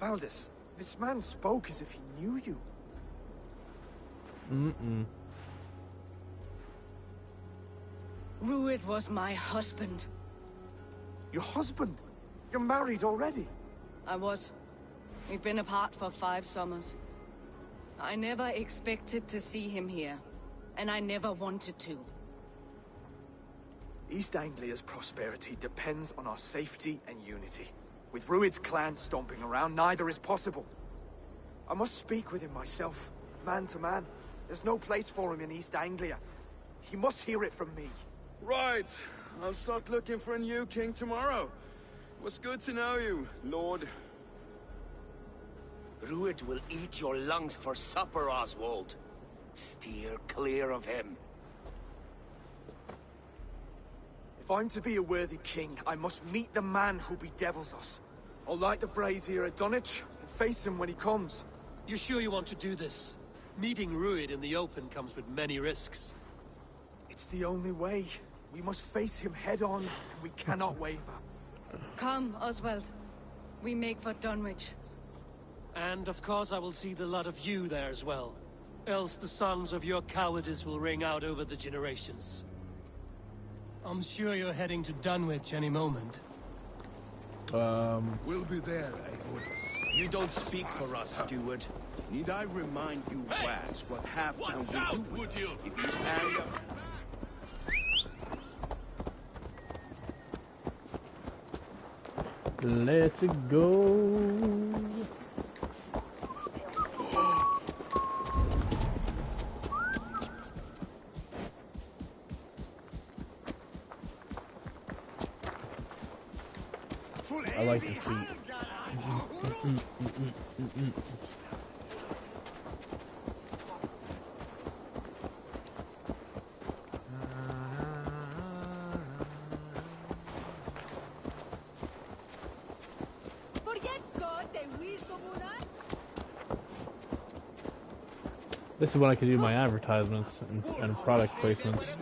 Valdis, this man spoke as if he knew you.
Mm-mm.
Ruid was my husband.
Your husband? You're married already?
I was. We've been apart for 5 summers. I never expected to see him here, and I never wanted to.
East Anglia's prosperity depends on our safety and unity. With Ruid's clan stomping around, neither is possible. I must speak with him myself, man to man. There's no place for him in East Anglia. He must hear it from me.
Right. I'll start looking for a new king tomorrow. It was good to know you, Lord.
Ruid will eat your lungs for supper, Oswald. Steer clear of him.
If I'm to be a worthy king, I must meet the man who bedevils us. I'll light the brazier at Dunwich and face him when he comes.
You sure you want to do this? Meeting Ruid in the open comes with many risks.
It's the only way. We must face him head-on, and we cannot waver.
Come, Oswald. We make for Dunwich.
And of course I will see the lot of you there as well. Else the songs of your cowardice will ring out over the generations. I'm sure you're heading to Dunwich any moment.
We'll be there, Eivor.
You don't speak for us, steward.
Need I remind you, Wags, what half-town will do with us if East Anglia...
Let's go. I like the feet. This is when I could do my advertisements and product placements.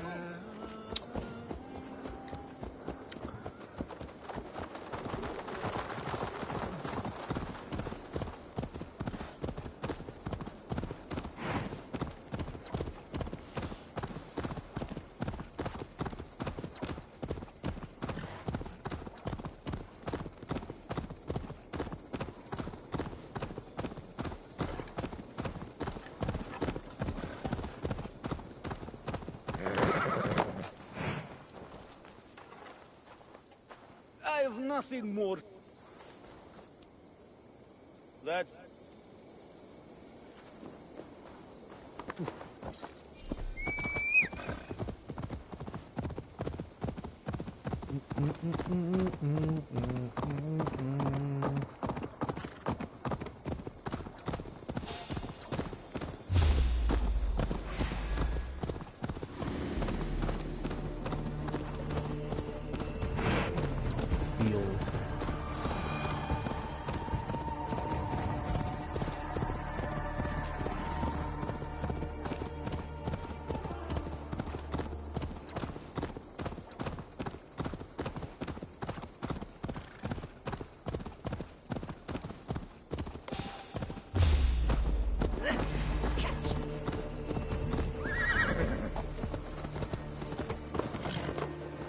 nothing more. That's...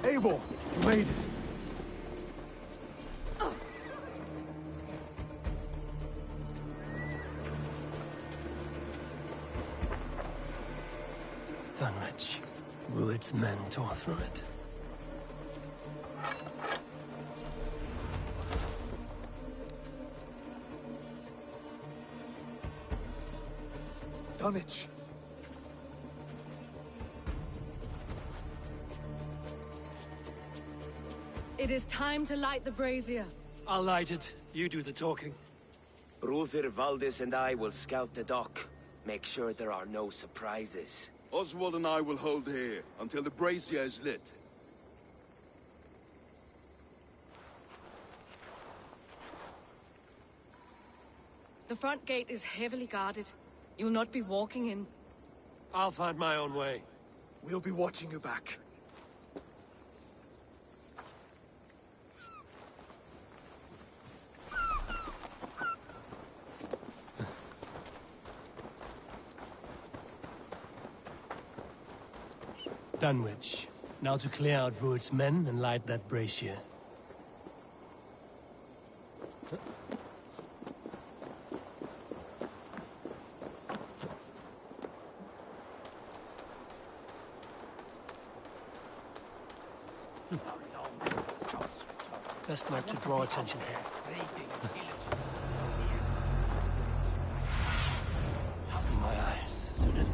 Eivor, you made it.
Dunwich. Rued's men tore through it.
Dunwich.
It is time to light the brazier.
I'll light it. You do the talking.
Brother Valdis and I will scout the dock. Make sure there are no surprises.
Oswald and I will hold here until the brazier is lit.
The front gate is heavily guarded. You'll not be walking in.
I'll find my own way.
We'll be watching you back.
Dunwich. Now to clear out Rued's men and light that brazier. Best not to draw attention here. Open my eyes, Sunan.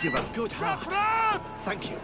You've a good heart. Thank you.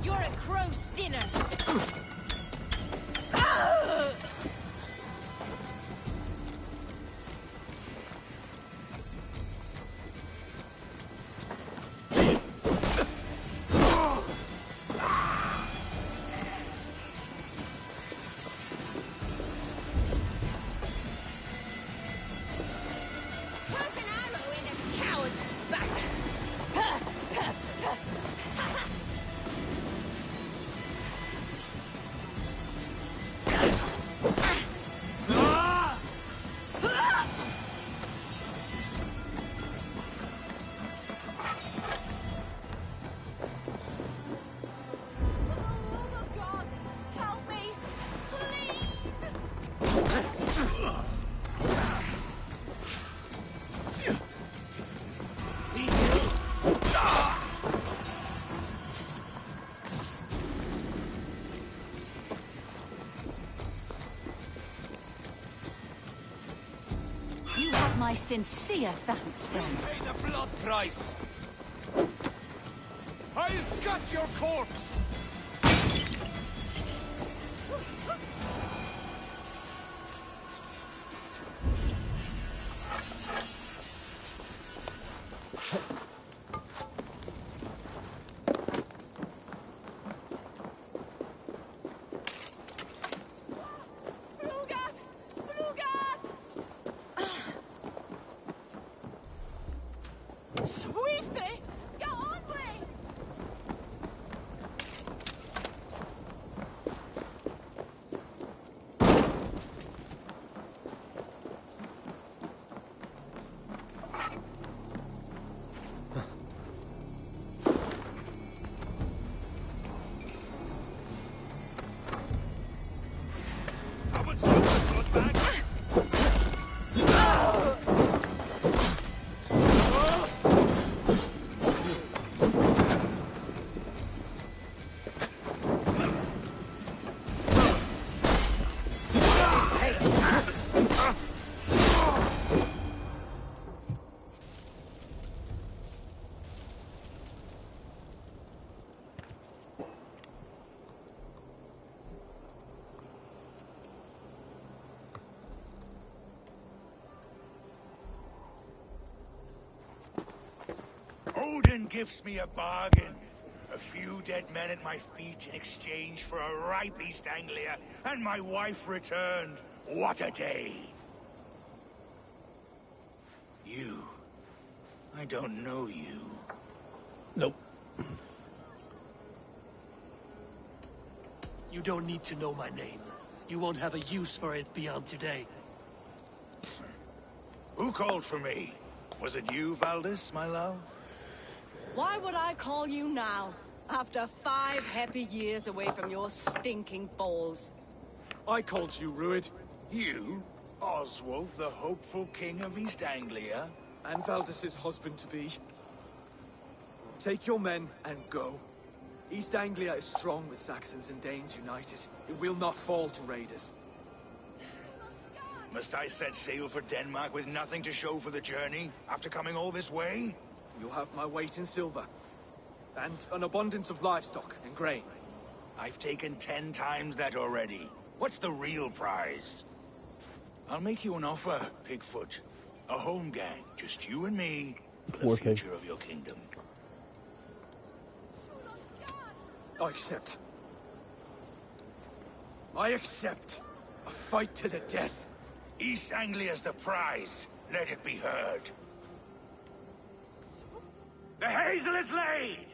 You're a crow stinner. My sincere thanks, friend.
Pay the blood price! I'll gut your corpse!
Odin gives me a bargain. A few dead men at my feet in exchange for a ripe East Anglia, and my wife returned. What a day! You. I don't know you.
Nope.
You don't need to know my name. You won't have a use for it beyond today.
Who called for me? Was it you, Valdis, my love?
Why would I call you now, after 5 happy years away from your stinking balls?
I called you, Rued. You? Oswald, the hopeful king of East Anglia?
And Valdis's husband-to-be. Take your men and go. East Anglia is strong with Saxons and Danes united. It will not fall to raiders.
Must I set sail for Denmark with nothing to show for the journey, after coming all this way?
You'll have my weight in silver. And an abundance of livestock and grain.
I've taken 10 times that already. What's the real prize? I'll make you an offer, Pigfoot. A home gang, just you and me, for the future of your kingdom.
I accept. I accept. A fight to the death.
East Anglia's the prize. Let it be heard. The hazel is laid!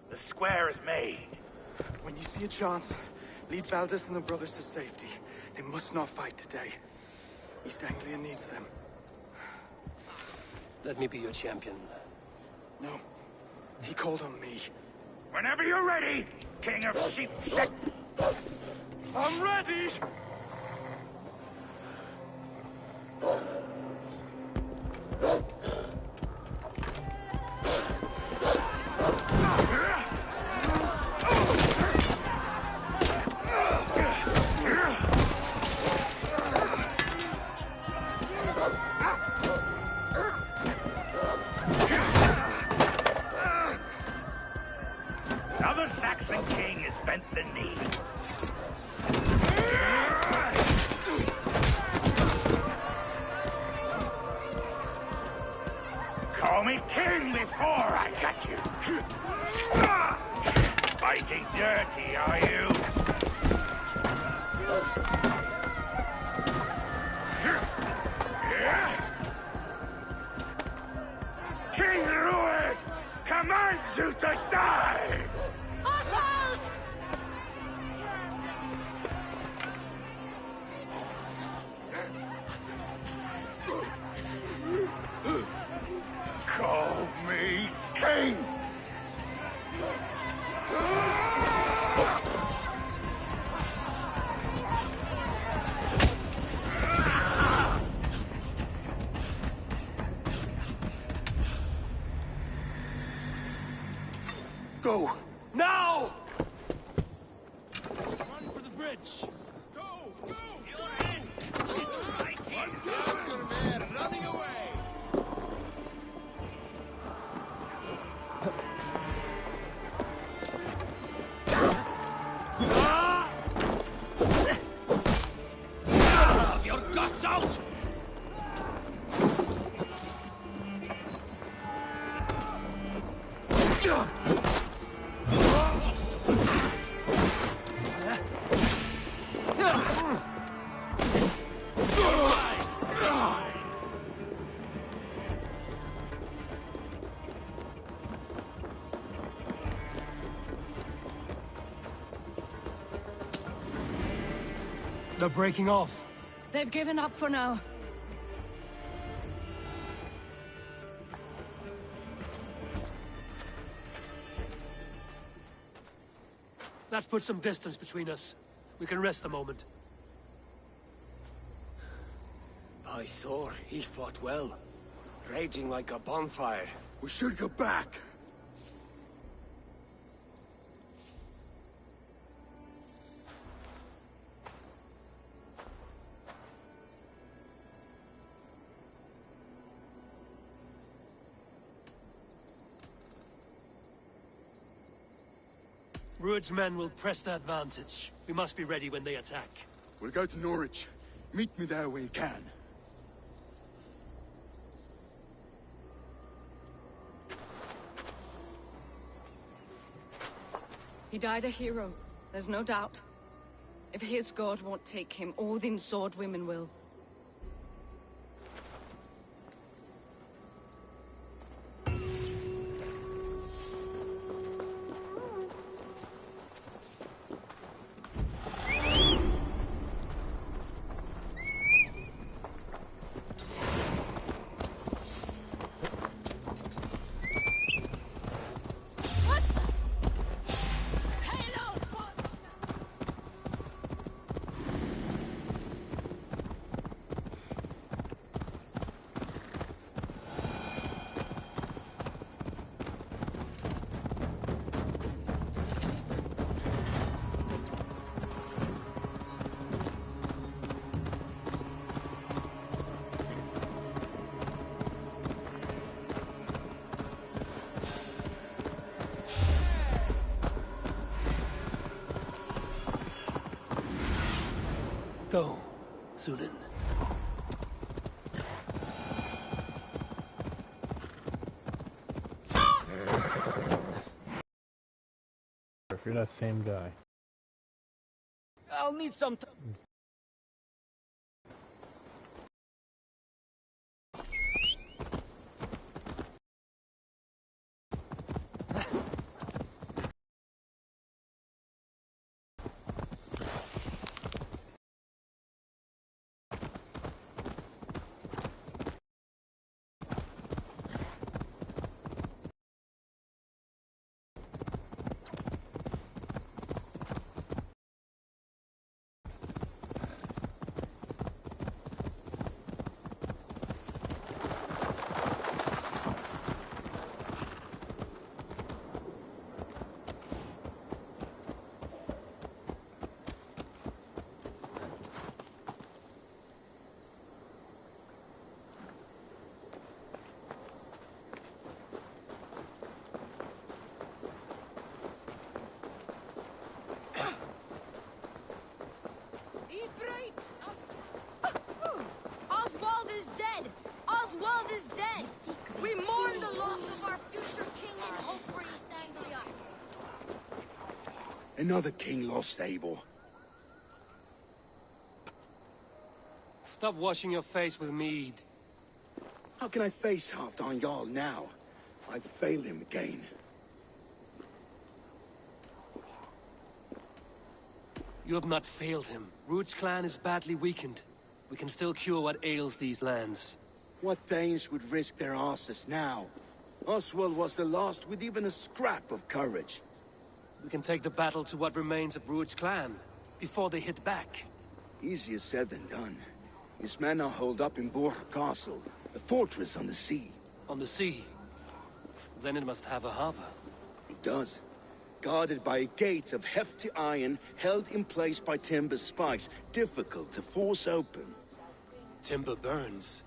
The square is made.
When you see a chance, lead Valdis and the brothers to safety. They must not fight today. East Anglia needs them.
Let me be your champion.
No. He called on me.
Whenever you're ready, King of Sheep Set.
I'm ready!
Another Saxon king has bent the knee. Call me king before I got you. Fighting dirty, are you? King Rued commands you to die!
Oswald!
Call me king! Go! Now!
Run for the bridge! Go! Go! You're in! Right here! Younger man running away! Have your guts out!
They're breaking off.
They've given up for now.
That puts some distance between us. We can rest a moment.
By Thor, he fought well. Raging like a bonfire.
We should go back.
Rued's men will press the advantage. We must be ready when they attack.
We'll go to Norwich. Meet me there when you can.
He died a hero, there's no doubt. If his god won't take him, Odin's sword women will.
Go, Zulin.
If you're that same guy.
I'll need some time.
Oswald is dead! Oswald is dead! We mourn the loss of our future king and hope for East Anglia.
Another king lost, Eivor.
Stop washing your face with mead.
How can I face Halfdan Jarl now? I've failed him again.
You have not failed him. Ruud's clan is badly weakened. We can still cure what ails these lands.
What Danes would risk their asses now? Oswald was the last with even a scrap of courage.
We can take the battle to what remains of Ruud's clan, before they hit back.
Easier said than done. His men are holed up in Berserkr Castle, a fortress on the sea.
On the sea? Then it must have a harbor.
It does. Guarded by a gate of hefty iron, held in place by timber spikes, difficult to force open.
Timber burns.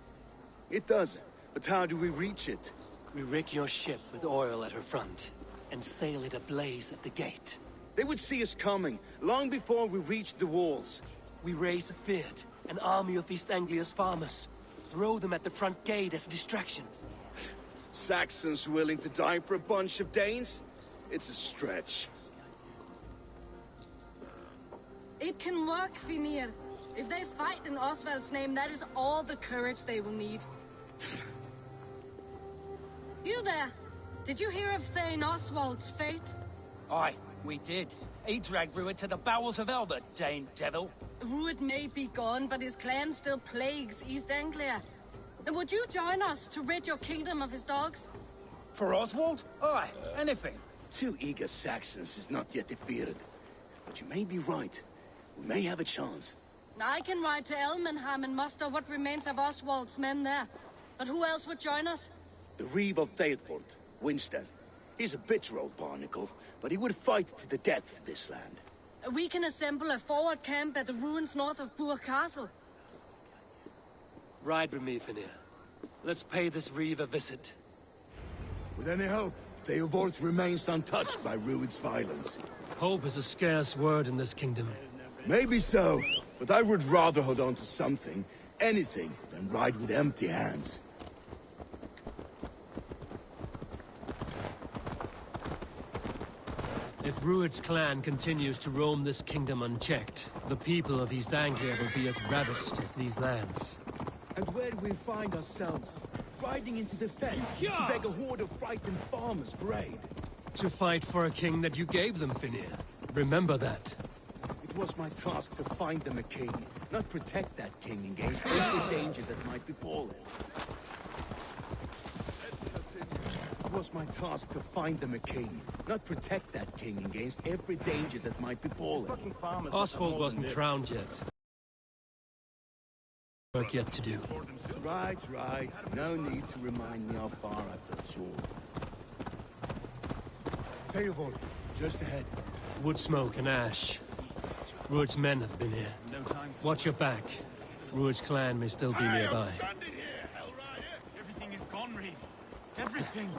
It does, but how do we reach it?
We rig your ship with oil at her front, and sail it ablaze at the gate.
They would see us coming, long before we reached the walls.
We raise a fyrd, an army of East Anglia's farmers. Throw them at the front gate as a distraction.
Saxons willing to die for a bunch of Danes? It's a stretch.
It can work, Finir. If they fight in Oswald's name, that is all the courage they will need. You there? Did you hear of Thane Oswald's fate?
Aye, we did. He dragged Ruud to the bowels of Elbert, Dane devil.
Ruud may be gone, but his clan still plagues East Anglia. And would you join us to rid your kingdom of his dogs?
For Oswald? Aye, anything.
2 eager Saxons is not yet defeated. But you may be right. We may have a chance.
I can ride to Elmenham and muster what remains of Oswald's men there. But who else would join us?
The Reeve of Eivor, Winston. He's a bitter old barnacle, but he would fight to the death for this land.
We can assemble a forward camp at the ruins north of Berserkr Castle.
Ride with me, Finir. Let's pay this Reeve a visit.
With any hope, Eivor remains untouched by Ruud's violence.
Hope is a scarce word in this kingdom.
Maybe so, but I would rather hold on to something, anything, than ride with empty hands.
If Ruud's clan continues to roam this kingdom unchecked, the people of East Anglia will be as ravaged as these lands.
And where do we find ourselves? Riding into defense to beg a horde of frightened farmers for aid.
To fight for a king that you gave them, Finir. Remember that.
It was my task to find them a king, not protect that king against any danger that might befall him. It was my task to find them a king, not protect that king against every danger that might befall him.
Oswald wasn't crowned yet. Work yet to do.
Right. No need to remind me how far I fell short. Eivor, just ahead.
Wood smoke and ash. Ruud's men have been here. Watch your back. Ruud's clan may still be nearby.
Everything is gone, Reeve. Everything.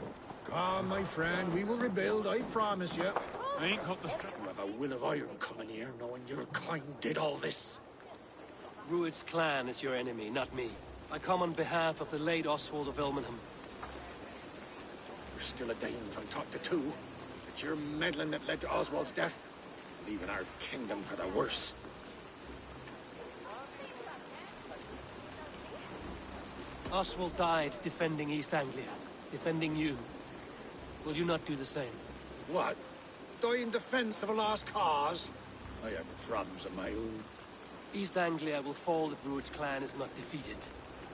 Calm, my friend. We will rebuild, I promise you.
I ain't got the strength.
You have a will of iron coming here, knowing your kind did all this.
Rued's clan is your enemy, not me. I come on behalf of the late Oswald of Elmenham.
We're still a dame from top to two. It's your meddling that led to Oswald's death, leaving our kingdom for the worse.
Oswald died defending East Anglia, defending you. Will you not do the same?
What? Die in defense of a lost cause? I have problems of my own.
East Anglia will fall if Rued's clan is not defeated.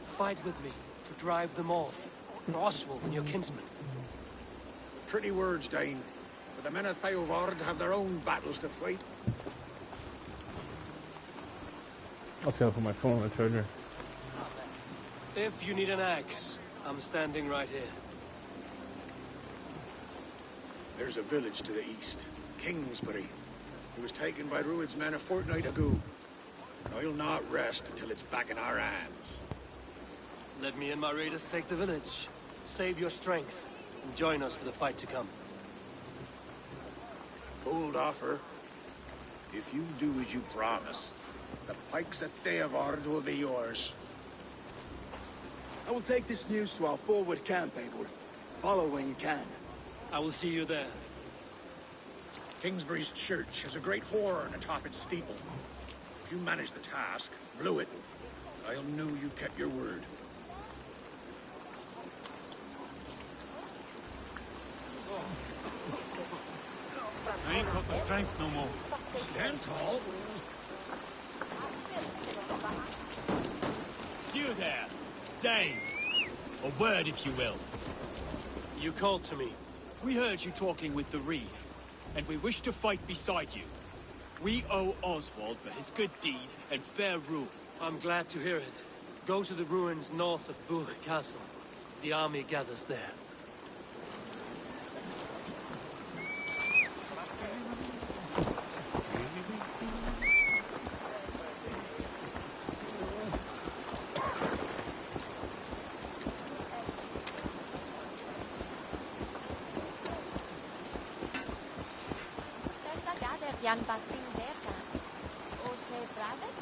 Fight with me to drive them off. For Oswald and your kinsmen.
Pretty words, Dane. But the men of Eivor have their own battles to fight.
I was gonna put my phone on the charger.
If you need an axe, I'm standing right here.
There's a village to the east, Kingsbury. It was taken by Rued's men a fortnight ago. I'll not rest until it's back in our hands.
Let me and my raiders take the village. Save your strength, and join us for the fight to come.
Bold offer. If you do as you promise, the pikes at Eivor will be yours.
I will take this news to our forward camp, Eivor. Follow when you can.
I will see you there.
Kingsbury's church has a great horn atop its steeple. If you manage the task, blew it, I'll know you kept your word.
I ain't got the strength no more.
Stand tall.
You there, Dane. A word, if you will.
You called to me.
We heard you talking with the Reeve, and we wish to fight beside you. We owe Oswald for his good deeds and fair rule.
I'm glad to hear it. Go to the ruins north of Buch Castle. The army gathers there.
Jan Basing Verda. Ote Braves?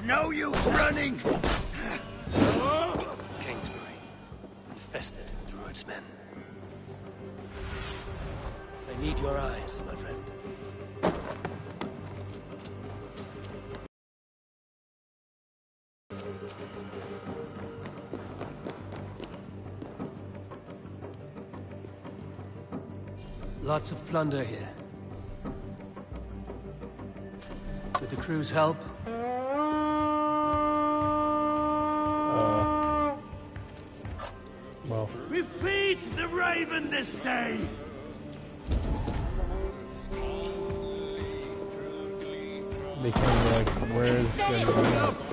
No use running!
Kingsbury, infested with Druid's men. I need your eyes, my friend. Lots of plunder here. With the crew's help,
well,
We feed the raven this day!
they can be like, where's the...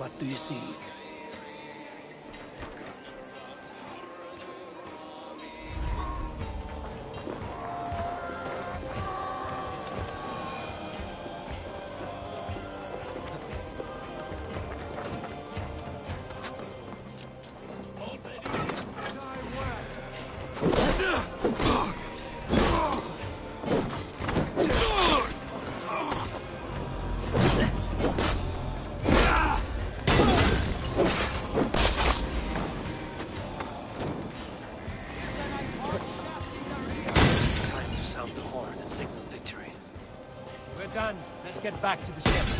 what do you see?
Done. Let's get back to the ship.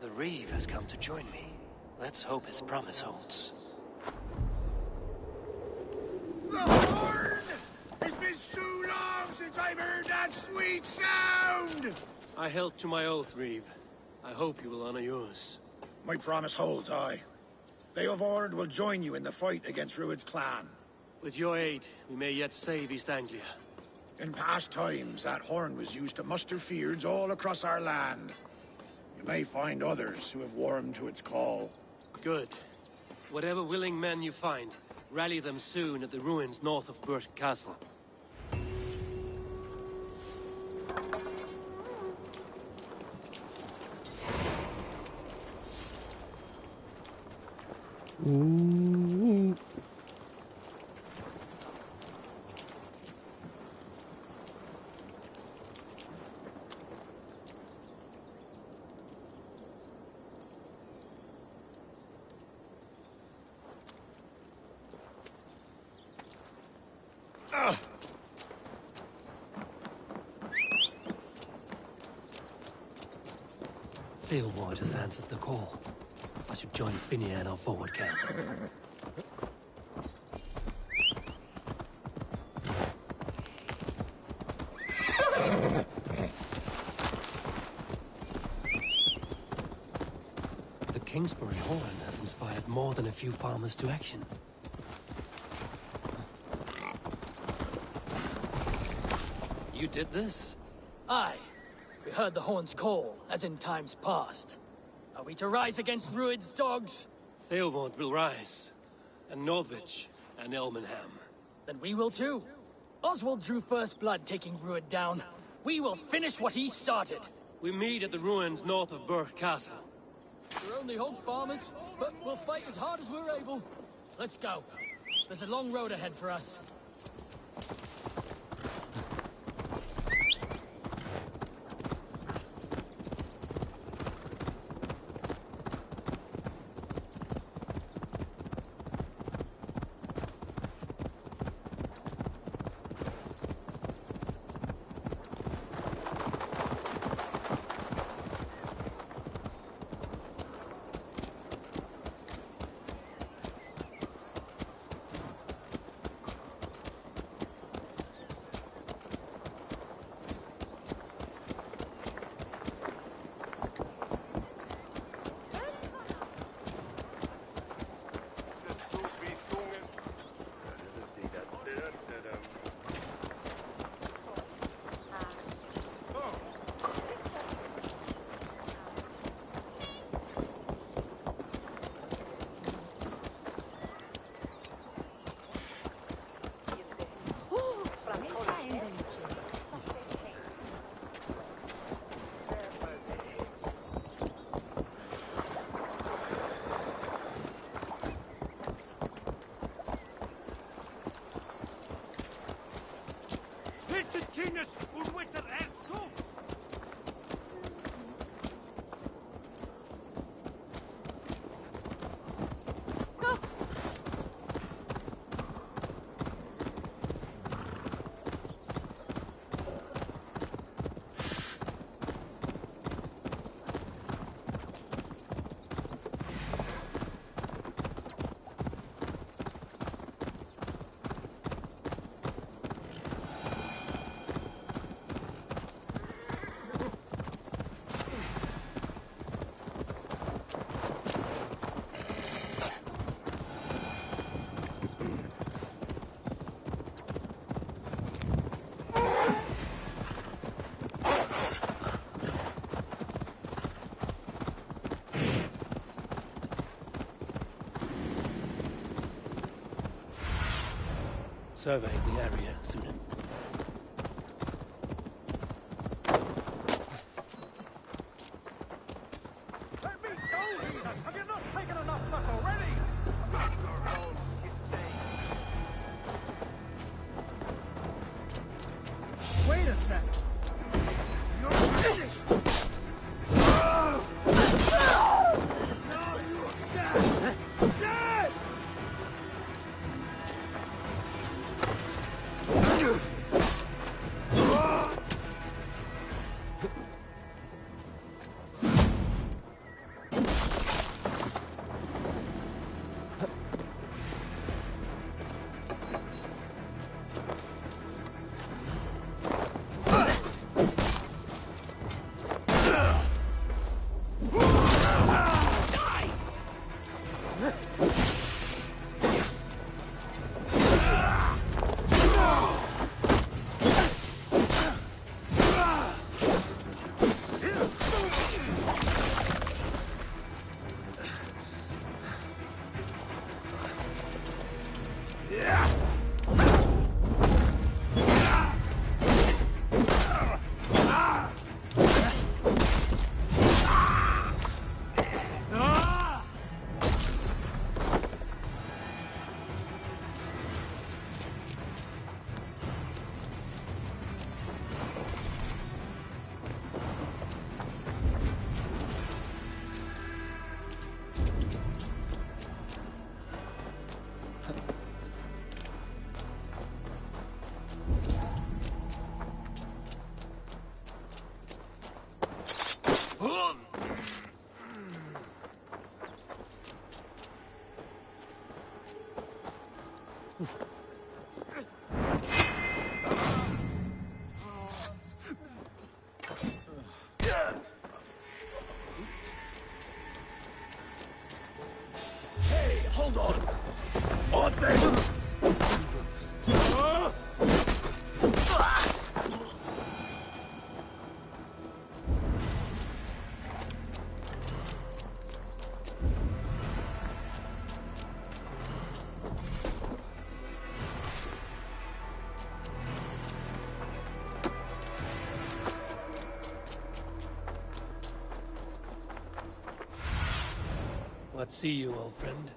The Reeve has come to join me. Let's hope his promise holds.
The horn! It's been so long since I've heard that sweet sound!
I held to my oath, Reeve. I hope you will honor yours.
My promise holds, aye. Eivor will join you in the fight against Rued's clan.
With your aid, we may yet save East Anglia.
In past times, that horn was used to muster fyrds all across our land. You may find others who have warmed to its call.
Good. Whatever willing men you find, rally them soon at the ruins north of Berserkr Castle.
Ooh.
Eivor has answered the call. I should join Finia in our forward camp. The Kingsbury horn has inspired more than a few farmers to action. You did this?
Aye. We heard the horn's call, as in times past. Are we to rise against Rued's dogs?
Theobald will rise, and Northwich, and Elmenham.
Then we will too. Oswald drew first blood taking Rued down. We will finish what he started.
We meet at the ruins north of Berserkr Castle.
We're only hope farmers, but we'll fight as hard as we're able. Let's go. There's a long road ahead for us.
Survey the area, Sunan.
Have you not taken enough stuff already? Wait a sec. You're finished. No, you're dead. Dead.
What see you, old friend?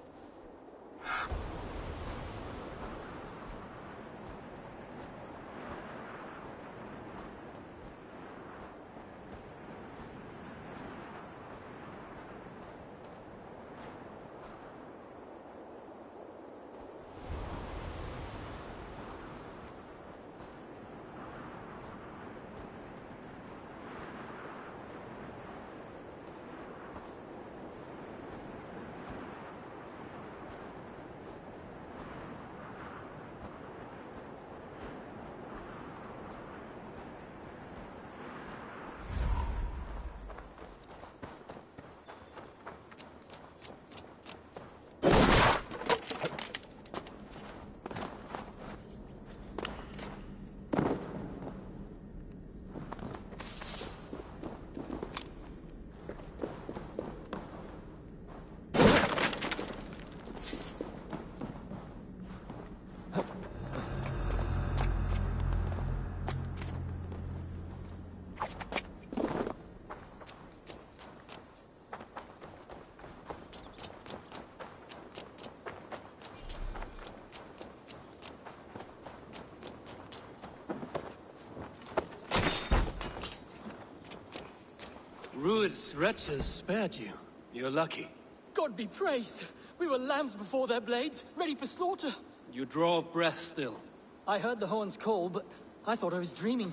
Rued's wretches spared you. You're lucky.
God be praised! We were lambs before their blades, ready for slaughter.
You draw breath still.
I heard the horns call, but I thought I was dreaming.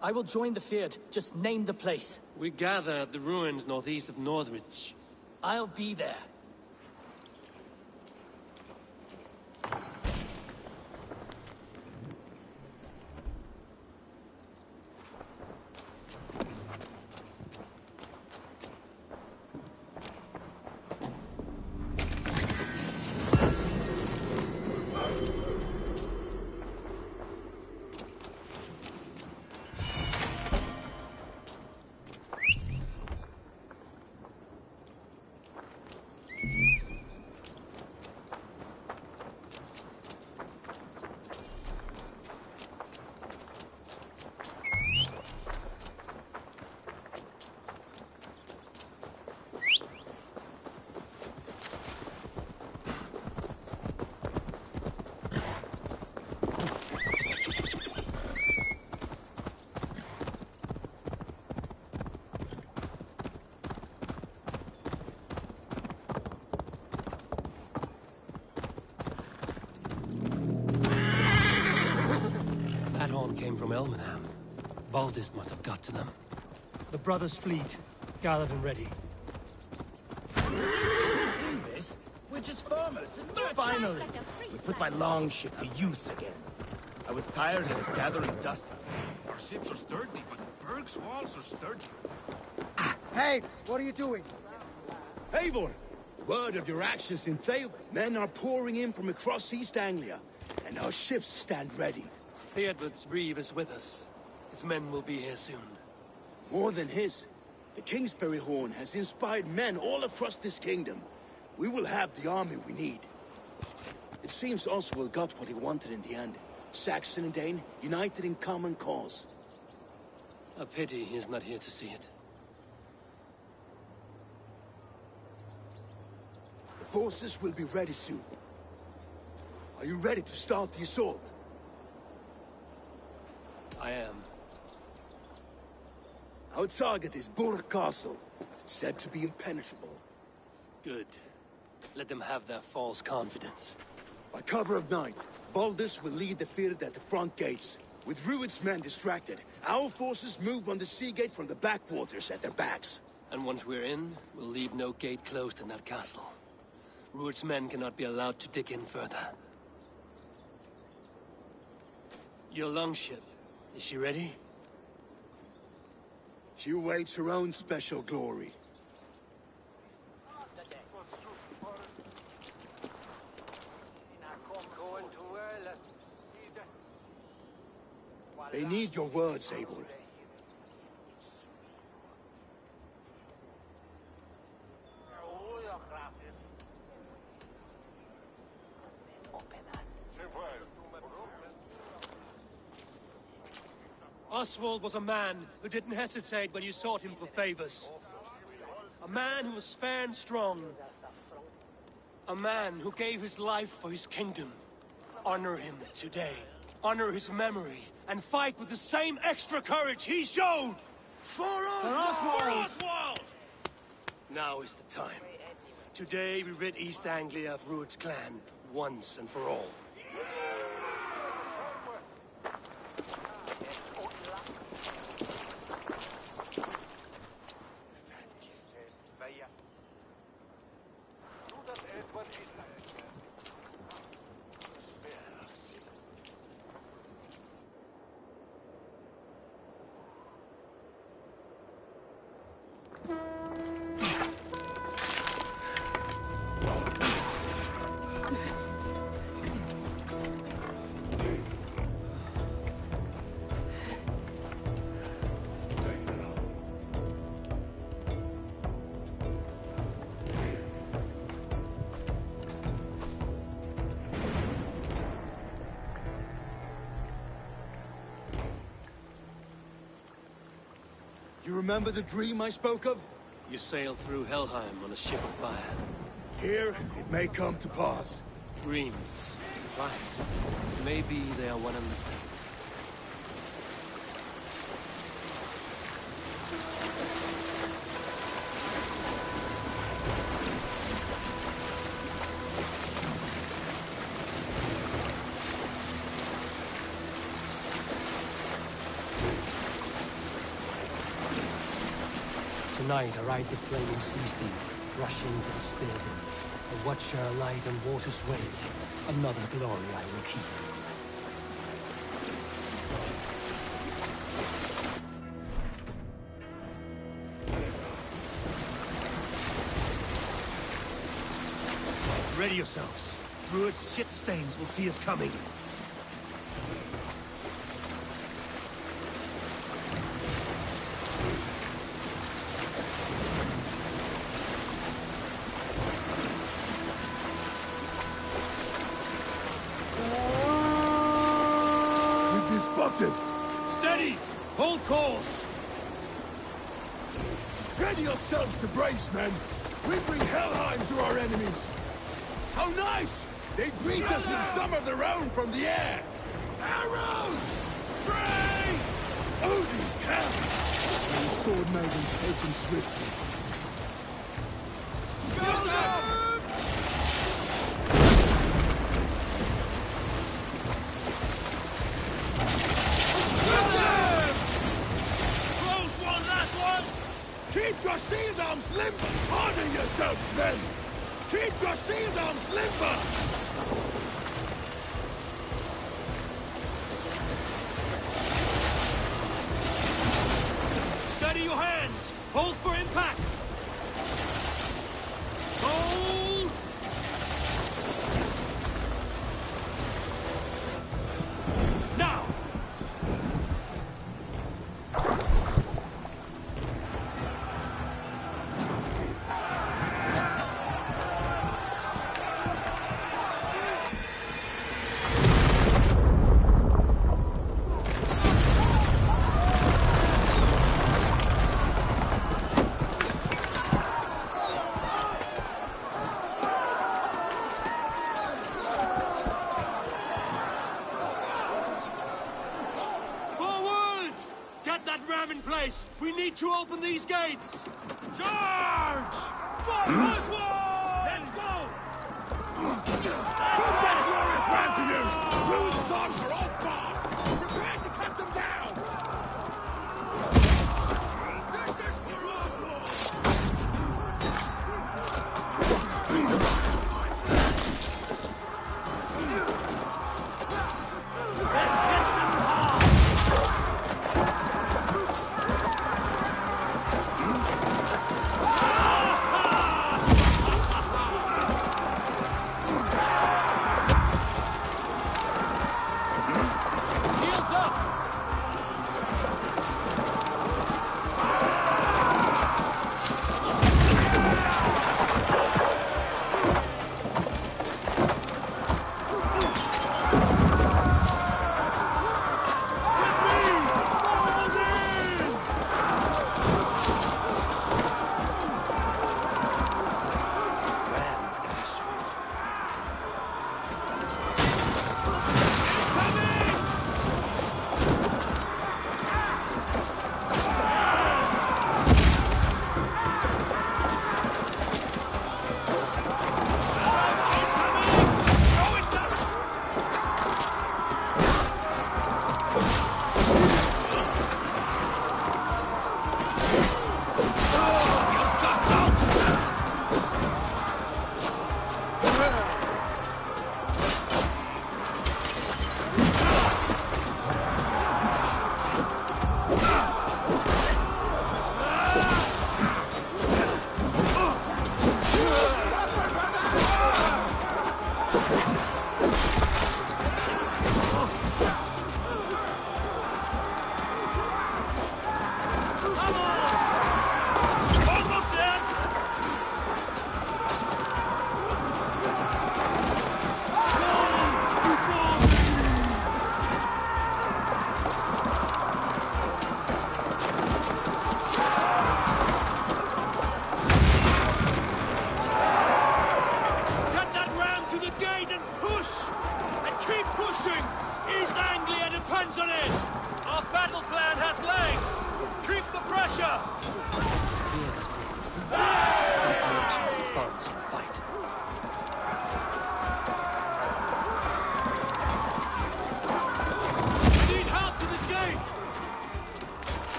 I will join the Feared. Just name the place.
We gather at the ruins northeast of Northridge.
I'll be there.
Came from Elmenham. Baldist must have got to them.
The brothers' fleet, gathered and ready.
This? We're just farmers and merchants. Finally, we put my longship to use again. I was tired of it gathering dust.
Our ships are sturdy, but Berg's walls are sturdy.
Hey, what are you doing?
Eivor! Word of your actions in Thale. Men are pouring in from across East Anglia, and our ships stand ready.
The Edward's Reeve is with us. His men will be here soon.
More than his. The Kingsbury Horn has inspired men all across this kingdom. We will have the army we need. It seems Oswald got what he wanted in the end. Saxon and Dane, united in common cause.
A pity he is not here to see it.
The forces will be ready soon. Are you ready to start the assault?
I am.
Our target is Burg Castle, said to be impenetrable.
Good. Let them have their false confidence.
By cover of night, Baldus will lead the Feared at the front gates. With Rued's men distracted, our forces move on the sea gate from the backwaters at their backs.
And once we're in, we'll leave no gate closed in that castle. Rued's men cannot be allowed to dig in further. Your longship. Is she ready?
She awaits her own special glory. need your words, Eivor.
Oswald was a man who didn't hesitate when you sought him for favors. A man who was fair and strong. A man who gave his life for his kingdom. Honor him today. Honor his memory. And fight with the same extra courage he showed!
For Oswald!
Now is the time. Today we rid East Anglia of Rued's clan, once and for all.
You remember the dream I spoke of?
You sailed through Helheim on a ship of fire.
Here, it may come to pass.
Dreams, life. Maybe they are one and the same. Tonight I ride the flaming sea steed, rushing for the spearhead. A watcher alight on water's wake. Another glory I will keep. Ready yourselves. Rued's shit stains will see us coming.
Steady!
Hold course!
Ready yourselves to brace, men! We bring Helheim to our enemies! How nice! They greet us with some of their own from the air! Arrows! Brace! Oh, these hells! And the sword maidens open swiftly.
Go them!
Keep your shield arms limber! Harden yourselves, men! Keep your shield arms limber!
Steady your hands! Hold for impact! Hold! Now! We need to open these gates! Charge! For Oswald! Let's go!
Put that glorious ram to use! Rued's dogs are all barred! Prepare to cut them down! This is for Oswald!
Let's hit them hard!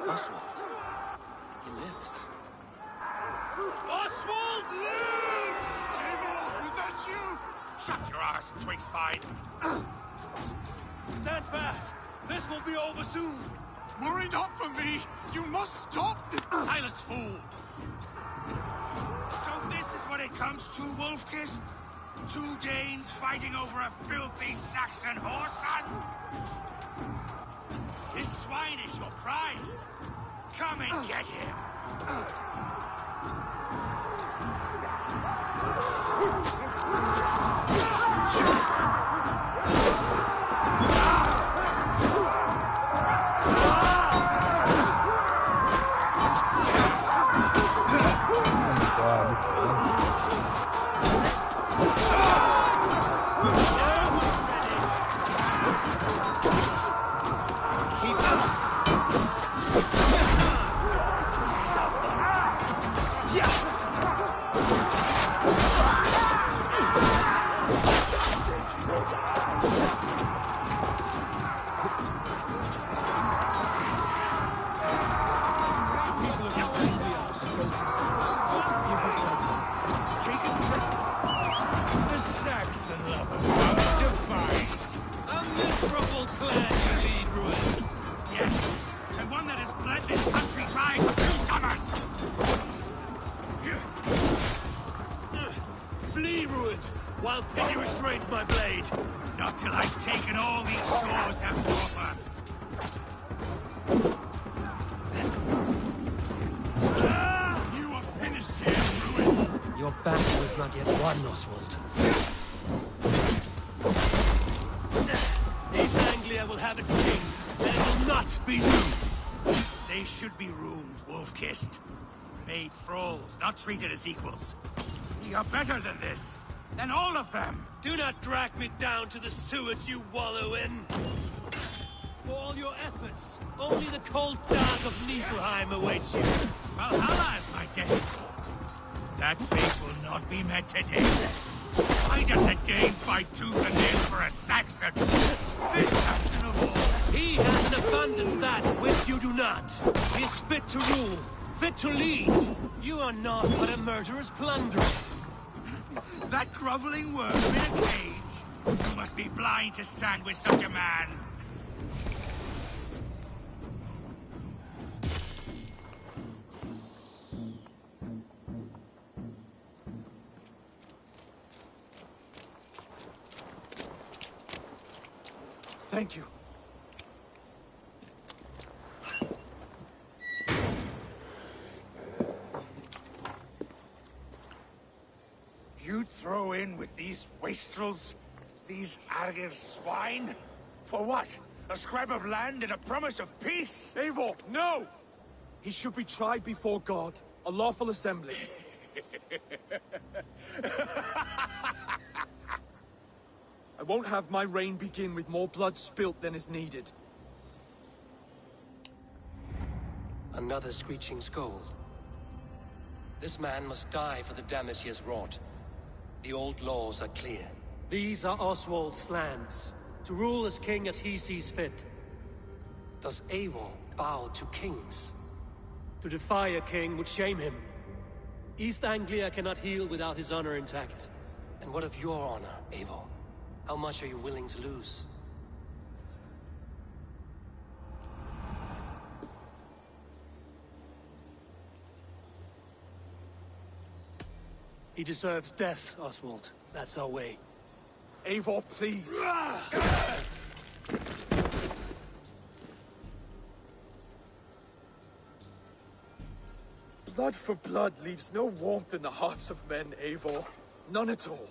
Oswald. He lives.
Oswald lives! Eivor, is that you? Shut your ass, twig spine.
Stand fast. This will be over soon.
Worry not for me. You must stop.
Silence, fool.
So this is what it comes to, Wolf-Kissed? 2 Danes fighting over a filthy Saxon whoreson? This swine is your prize. Come and get him.
While pity restrains my blade.
Not till I've taken all these shores have to offer. You are finished here, Ruin.
Your battle is not yet won, Oswald.
East Anglia will have its king, and it will not be you.
They should be ruined, Wolf-Kissed. Made thralls, not treated as equals. You're better than this. Than all of them!
Do not drag me down to the sewage you wallow in! For all your efforts, only the cold dark of Niflheim awaits you.
Valhalla is my destiny. That fate will not be met today. Why does a Dane fight tooth and nail for a Saxon? This Saxon of all!
He has in abundance that which you do not. He is fit to rule, fit to lead. You are not but a murderous plunderer.
That groveling worm in a cage? You must be blind to stand with such a man. Thank you. You throw in with these wastrels? These Argir swine? For what? A scrap of land and a promise of peace?
Eivor, no! He should be tried before God, a lawful assembly. I won't have my reign begin with more blood spilt than is needed.
Another screeching scold. This man must die for the damage he has wrought. The old laws are clear.
These are Oswald's lands, to rule as king as he sees fit.
Does Eivor bow to kings?
To defy a king would shame him. East Anglia cannot heal without his honor intact.
And what of your honor, Eivor? How much are you willing to lose?
He deserves death, Oswald. That's our way.
Eivor, please. Blood for blood leaves no warmth in the hearts of men, Eivor. None at all.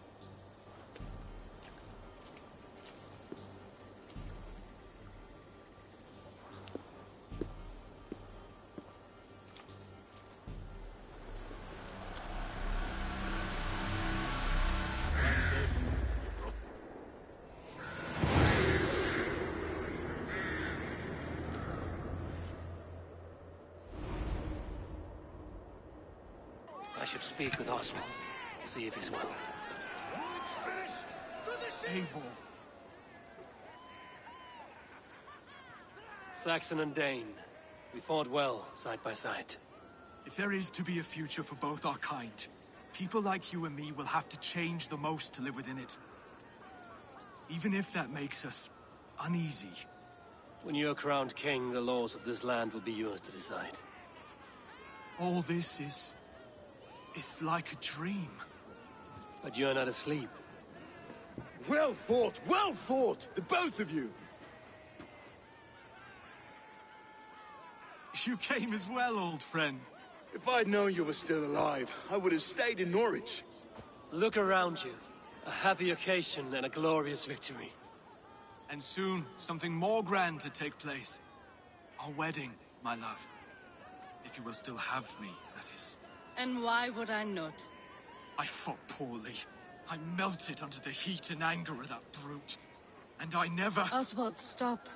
I should speak with Oswald. See if he's well.
Eivor.
Saxon and Dane.
We fought well, side by side.
If there is to be a future for both our kind, people like you and me will have to change the most to live within it. Even if that makes us uneasy.
When you're crowned king, the laws of this land will be yours to decide.
All this is like a dream.
But you're not asleep.
Well fought, the both of you!
You came as well, old friend.
If I'd known you were still alive, I would have stayed in Norwich.
Look around you. A happy occasion and a glorious victory.
And soon, something more grand to take place. Our wedding, my love. If you will still have me, that is.
And why would I not?
I fought poorly. I melted under the heat and anger of that brute. And I never...
Oswald, stop.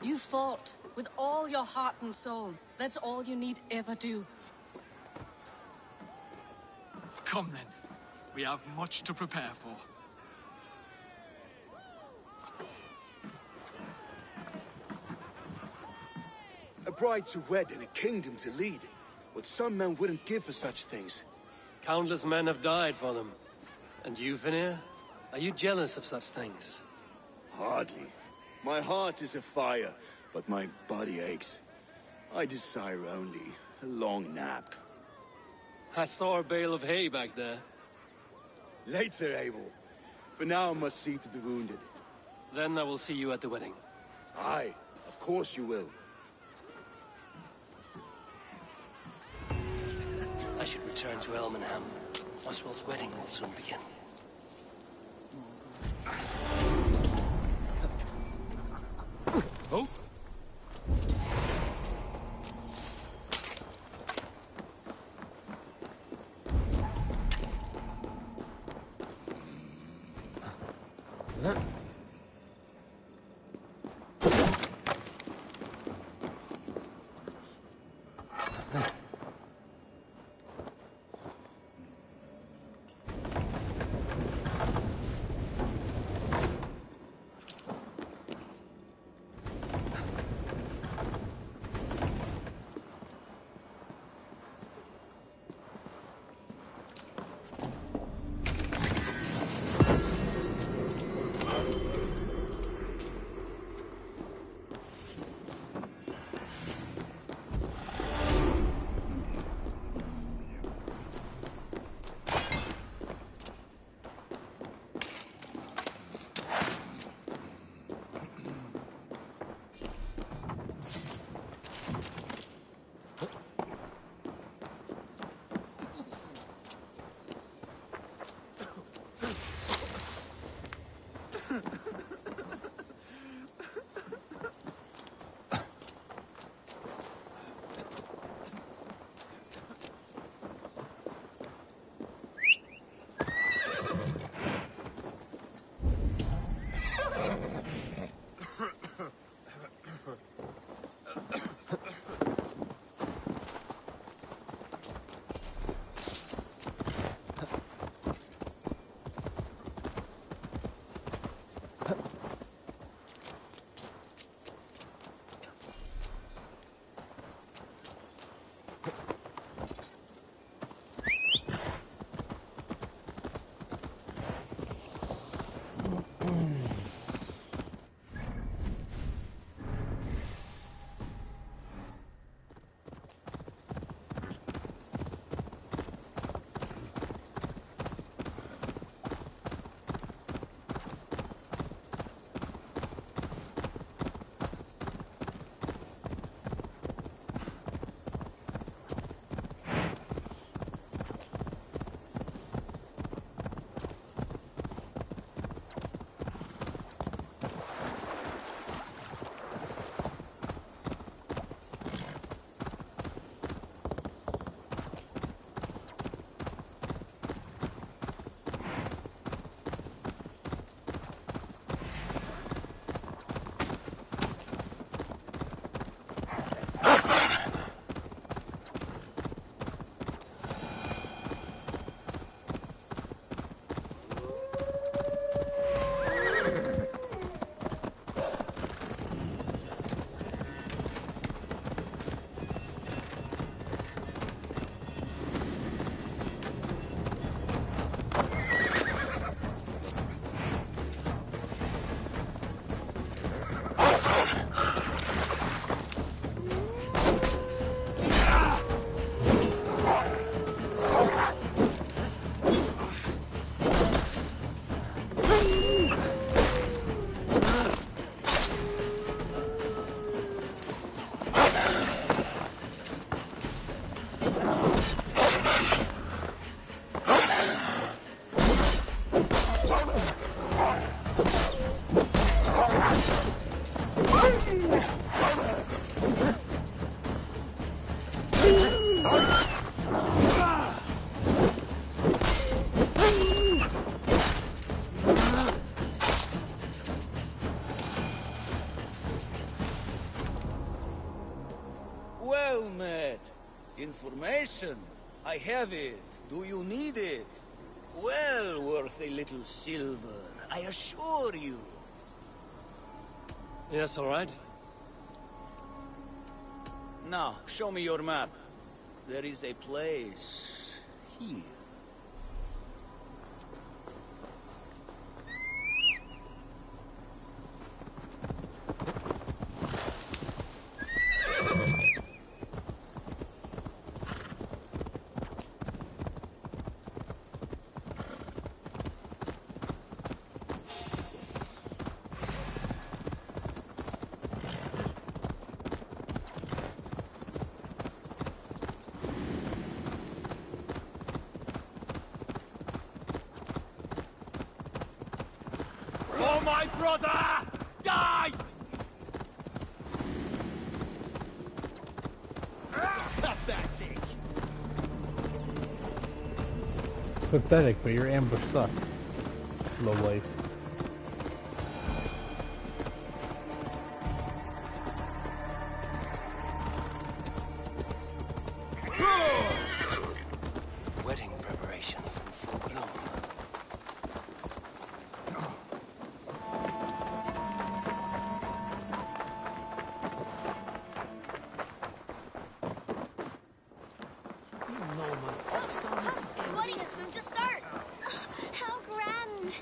You fought with all your heart and soul. That's all you need ever do.
Come then. We have much to prepare for.
A bride to wed and a kingdom to lead. What some men wouldn't give for such things.
Countless men have died for them. And you, Vanir? Are you jealous of such things?
Hardly. My heart is afire, but my body aches. I desire only a long nap.
I saw a bale of hay back there.
Later, Eivor. For now, I must see to the wounded.
Then I will see you at the wedding.
Aye, of course you will.
I should return to Elmenham. Oswald's wedding will soon begin.
Oh?
well met. Information. I have it. Do you need it? Well worth a little silver, I assure you.
Yes, all right.
Now, show me your map. There is a place here.
For my brother! Die! Pathetic.
Pathetic, but your ambush sucked. Low life.
Wedding preparations in full bloom.
The wedding is soon to start. How grand.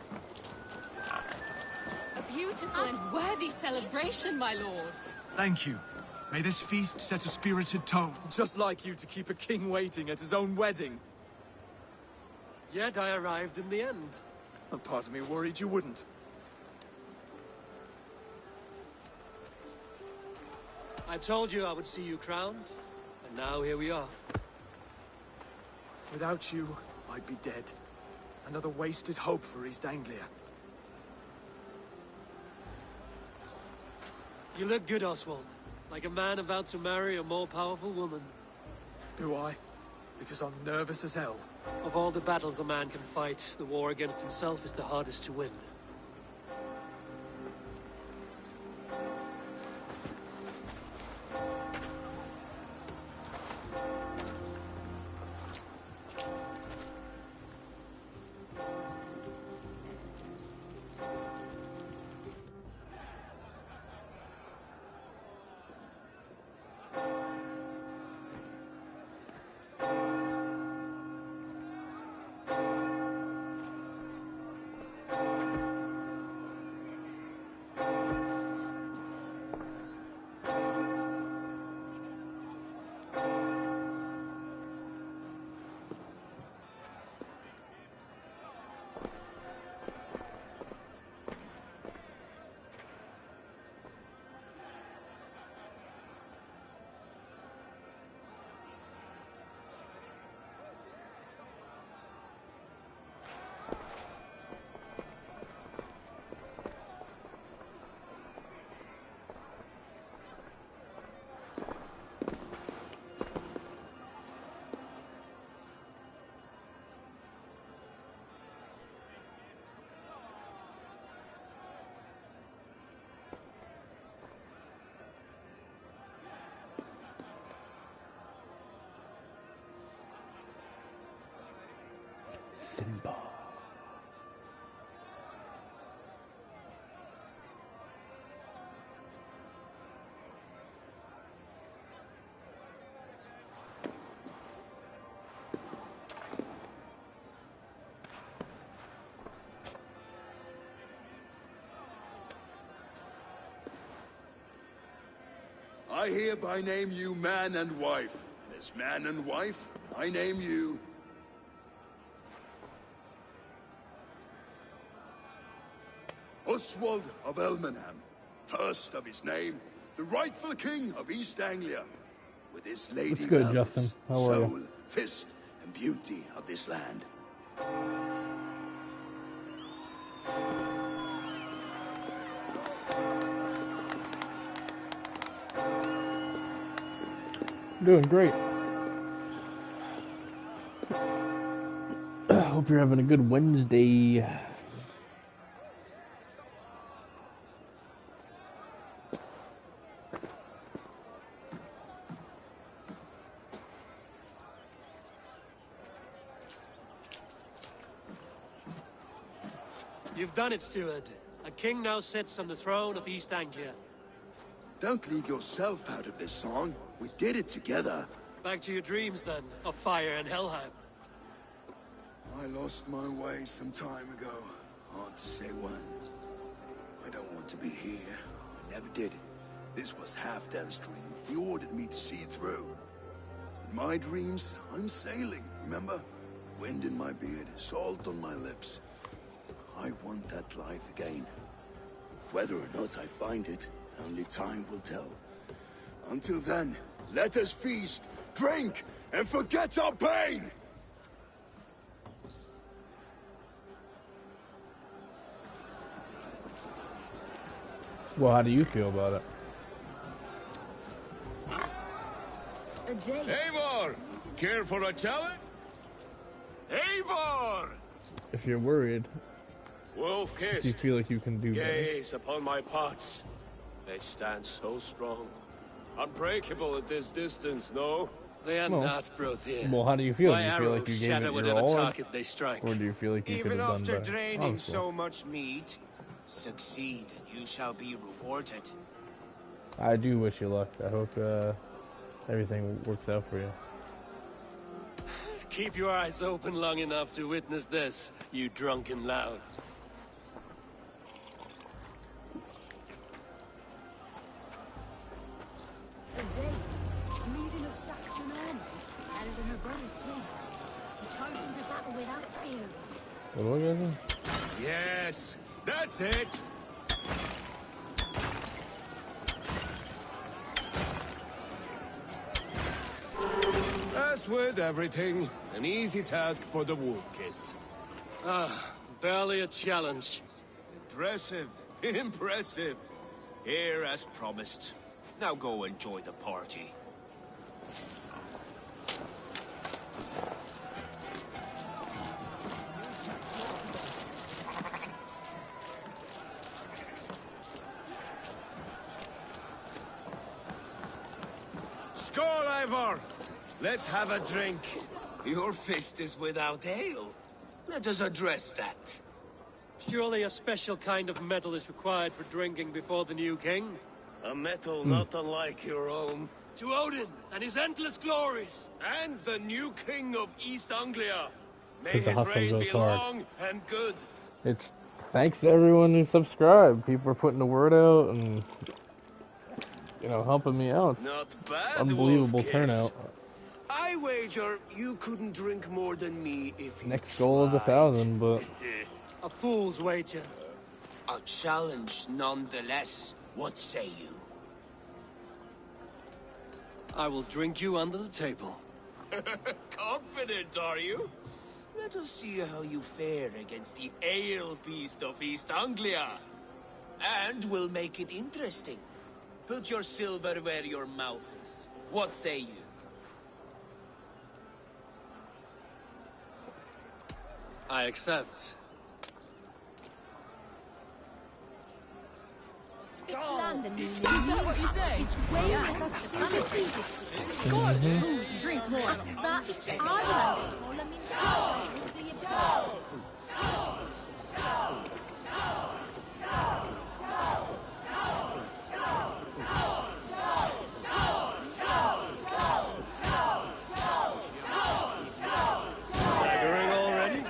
A beautiful and worthy celebration, my lord.
Thank you. May this feast set a spirited tone.
Just like you to keep a king waiting at his own wedding.
Yet I arrived in the end.
A part of me worried you wouldn't.
I told you I would see you crowned, and now here we are.
Without you, I'd be dead. Another wasted hope for East Anglia.
You look good, Oswald. Like a man about to marry a more powerful woman.
Do I? Because I'm nervous as hell.
Of all the battles a man can fight, the war against himself is the hardest to win.
Simba.
I hereby name you man and wife. And as man and wife, I name you... Oswald of Elmenham, first of his name, the rightful king of East Anglia, with his lady
That's good,
Valdes,
Justin. How are
soul,
you?
fist, and beauty of this land.
Doing great. Hope you're having a good Wednesday.
You've done it, steward. A king now sits on the throne of East Anglia.
Don't leave yourself out of this song. We did it together.
Back to your dreams, then, of fire and Helheim.
I lost my way some time ago. Hard to say when. I don't want to be here. I never did. This was Halfdan's dream. He ordered me to see through. In my dreams, I'm sailing, remember? Wind in my beard, salt on my lips. I want that life again. Whether or not I find it, only time will tell. Until then, let us feast, drink, and forget our pain!
Well, how do you feel about it?
Eivor! Care for a challenge? Eivor!
If you're worried,
Wolf
do you
kissed.
feel like you can do better?
Gaze upon my pots. They stand so strong. Unbreakable at this distance, no?
They are
Well-
not, Brothier.
Well, how do you feel?
My
Do you feel like
arrows
you gave
shatter
it your
whatever
all?
target they strike.
Or do you feel like you could
Even
have done
after
better?
draining
Honestly.
so much meat, succeed and you shall be rewarded.
I do wish you luck. I hope everything works out for you.
Keep your eyes open long enough to witness this, you drunken lout.
A day, leading a Saxon army, better than her brother's too. She charged into battle without fear.
What do I got?
Yes, that's it! As with everything, an easy task for the wolf-kissed.
Ah, barely a challenge.
Impressive, impressive. Here as promised. Now go enjoy the party.
Skål, Eivor! Let's have a drink.
Your fist is without ale. Let us address that.
Surely a special kind of metal is required for drinking before the new king?
A metal not unlike your own.
To Odin and his endless glories!
And the new king of East Anglia. May
Because the
his
hustle
reign
goes
be
hard.
long and good.
It's thanks to everyone who subscribed. People are putting the word out and helping me out.
Not bad,
Unbelievable
Wolf-kissed.
turnout.
I wager you couldn't drink more than me if you
Next goal is 1,000, but
A fool's wager.
A challenge nonetheless. What say you?
I will drink you under the table.
Confident, are you? Let us see how you fare against the ale beast of East Anglia. And we'll make it interesting. Put your silver where your mouth is. What say you?
I accept.
Is that what you say? Score! Drink more. That
Staggering already?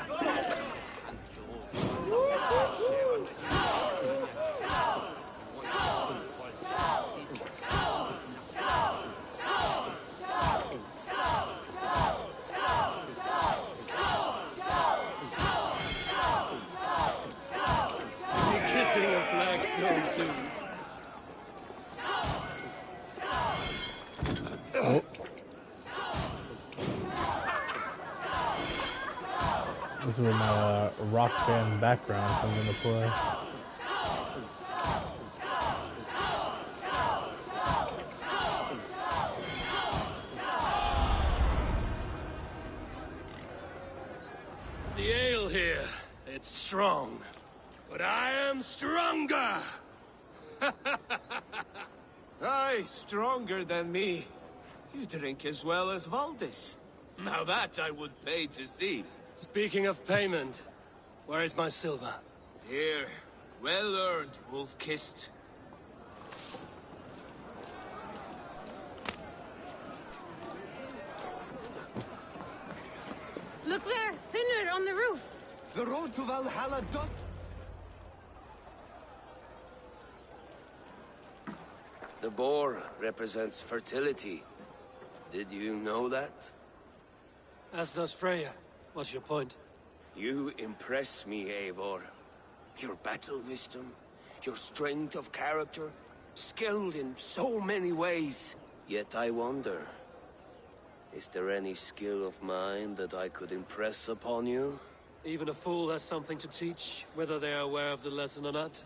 Be kissing a flagstone soon.
oh. This is where my rock band background comes into play.
The ale here, it's strong. But I am stronger!
Aye, stronger than me. You drink as well as Valdis. Now that I would pay to see.
Speaking of payment, where is my silver?
Here. Well earned, wolf-kissed.
Look there! Finner on the roof!
The road to Valhalla doth...
The boar represents fertility. Did you know that?
As does Freya. What's your point?
You impress me, Eivor. Your battle wisdom, your strength of character, skilled in so many ways. Yet I wonder, is there any skill of mine that I could impress upon you?
Even a fool has something to teach, whether they are aware of the lesson or not.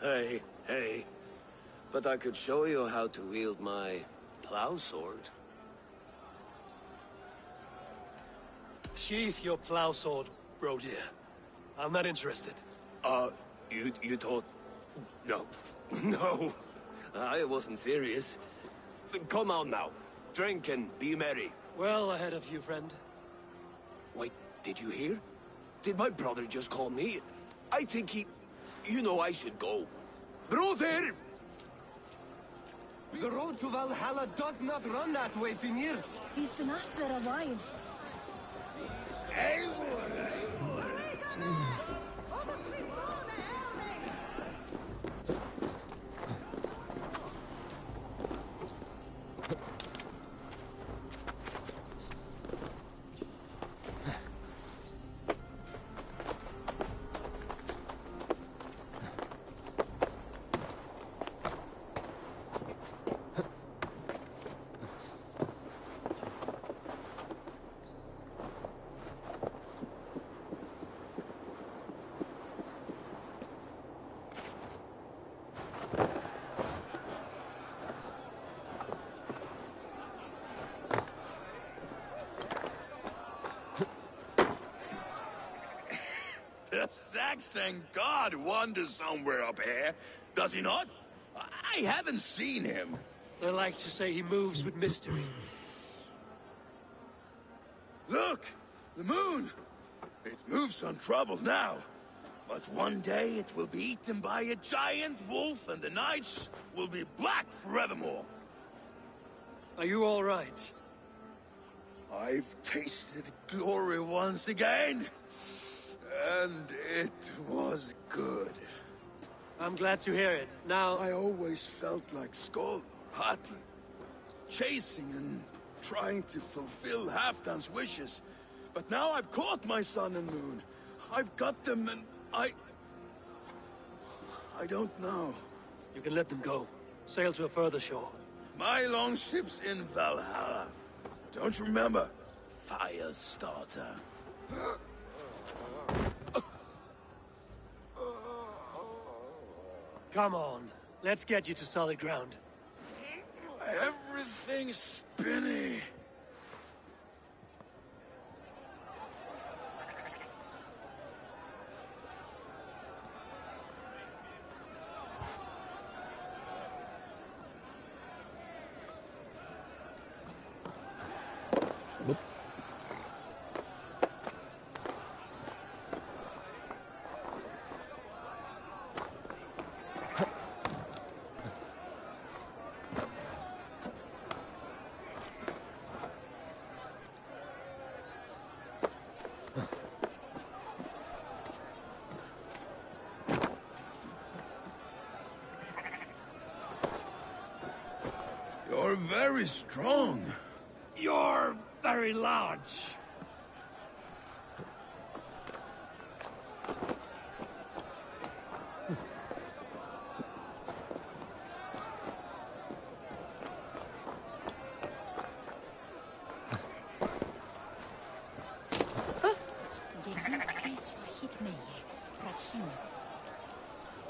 Hey. But I could show you how to wield my plow sword.
Sheath your plow sword, bro dear. I'm not interested.
You thought... No. No. I wasn't serious. Come on now. Drink and be merry.
Well ahead of you, friend.
Wait, did you hear? Did my brother just call me? I think he... You know I should go. Brother!
The road to Valhalla does not run that way, Finir.
He's been after a while.
The Saxon god wanders somewhere up here, does he not? I haven't seen him.
They like to say he moves with mystery.
Look! The moon! It moves untroubled now. But one day it will be eaten by a giant wolf and the nights will be black forevermore.
Are you all right?
I've tasted glory once again. And it was good.
I'm glad to hear it. Now...
I always felt like Skoll or Hati. Chasing and trying to fulfill Halfdan's wishes. But now I've caught my sun and moon. I've got them and I don't know.
You can let them go. Sail to a further shore.
My longship's in Valhalla. Don't you remember? Firestarter.
Come on. Let's get you to solid ground.
Everything's spinny. You're very strong.
You're very large.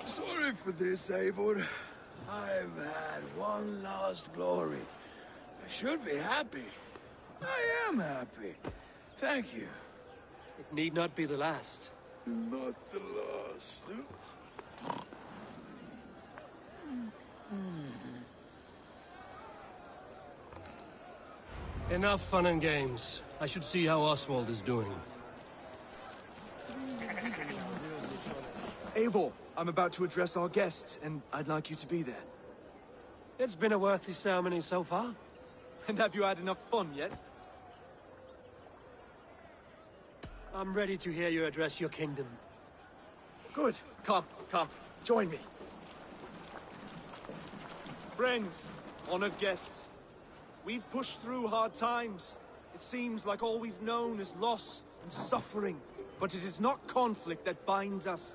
Sorry for this, Eivor. I've had one last glory. I should be happy. I am happy. Thank you.
It need not be the last.
Not the last.
Enough fun and games. I should see how Oswald is doing.
Eivor, I'm about to address our guests, and I'd like you to be there.
It's been a worthy ceremony so far.
And have you had enough fun yet?
I'm ready to hear you address your kingdom.
Good. Come, join me.
Friends, honored guests, we've pushed through hard times. It seems like all we've known is loss and suffering. But it is not conflict that binds us.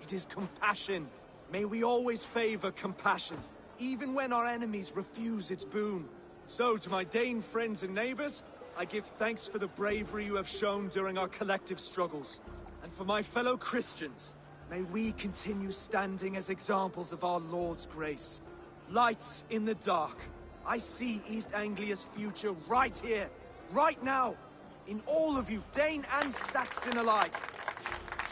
It is compassion. May we always favor compassion, even when our enemies refuse its boon. So, to my Dane friends and neighbors, I give thanks for the bravery you have shown during our collective struggles. And for my fellow Christians, may we continue standing as examples of our Lord's grace. Lights in the dark. I see East Anglia's future right here, right now, in all of you, Dane and Saxon alike.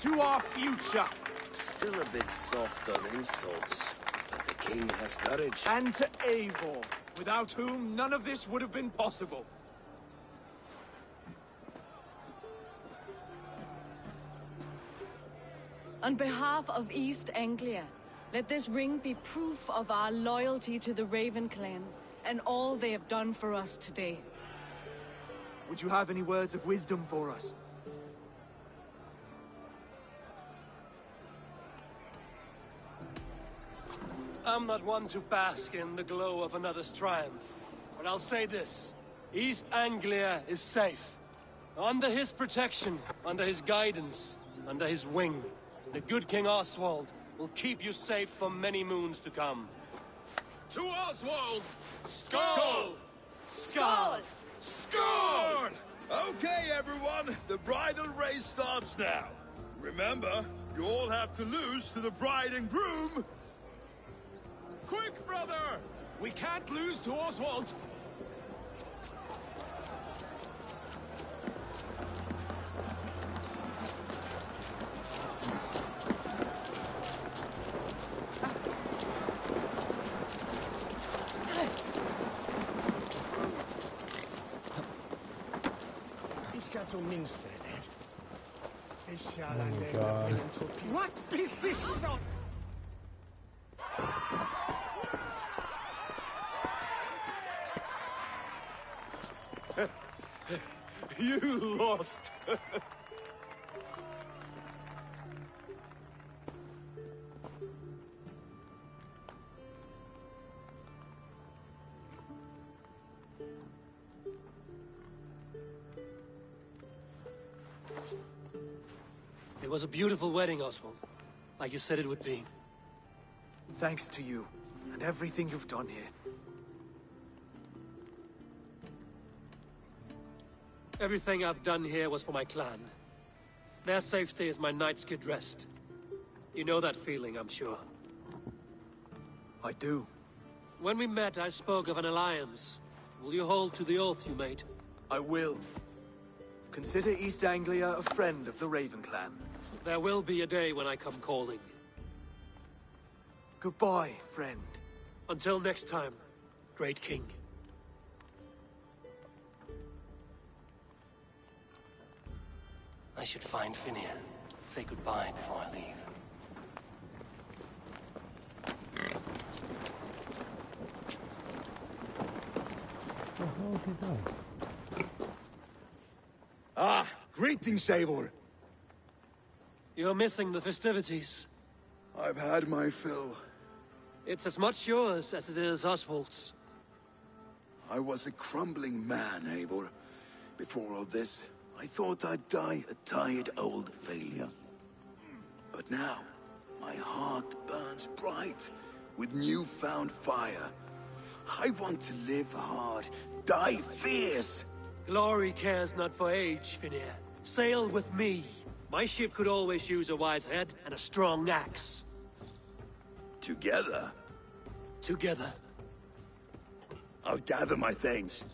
To our future.
Still a bit soft on insults, but the king has courage.
And to Eivor, without whom none of this would have been possible.
On behalf of East Anglia, let this ring be proof of our loyalty to the Raven clan and all they have done for us today.
Would you have any words of wisdom for us?
I'm not one to bask in the glow of another's triumph, but I'll say this. East Anglia is safe. Under his protection, under his guidance, under his wing, the good King Oswald will keep you safe for many moons to come.
To Oswald!
Skull!
Skull! Skull! Okay, everyone, the bridal race starts now. Remember, you all have to lose to the bride and groom.
Quick, brother! We can't lose to Oswald!
Oh God.
What is this?
You lost.
It was a beautiful wedding, Oswald. Like you said it would be.
Thanks to you, and everything you've done here.
Everything I've done here was for my clan. Their safety is my night's good rest. You know that feeling, I'm sure.
I do.
When we met, I spoke of an alliance. Will you hold to the oath you made?
I will. Consider East Anglia a friend of the Raven clan.
There will be a day when I come calling.
Goodbye, friend.
Until next time, Great King. I should find Finir. Say goodbye before I leave.
What the hell is he doing?
Ah, greetings, Eivor.
You're missing the festivities.
I've had my fill.
It's as much yours as it is Oswald's.
I was a crumbling man, Eivor. Before all this, I thought I'd die a tired old failure. But now, my heart burns bright with newfound fire. I want to live hard, die fierce.
Glory cares not for age, Finir. Sail with me. My ship could always use a wise head and a strong axe.
Together?
Together.
I'll gather my things.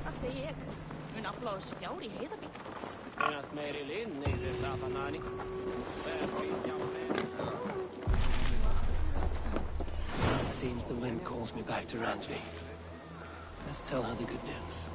Dat segi ég. Mun afla oss fjár í heiðabík.
It seems the wind calls me back to Randvi. Let's tell her the good news.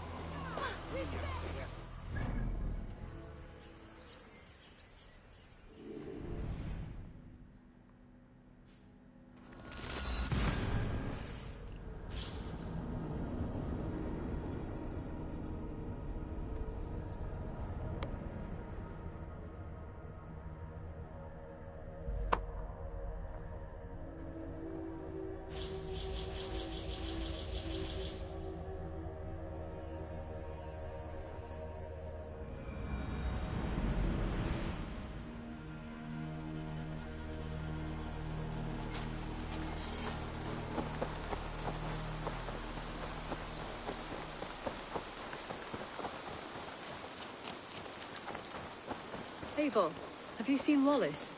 Eivor, have you seen Wallace?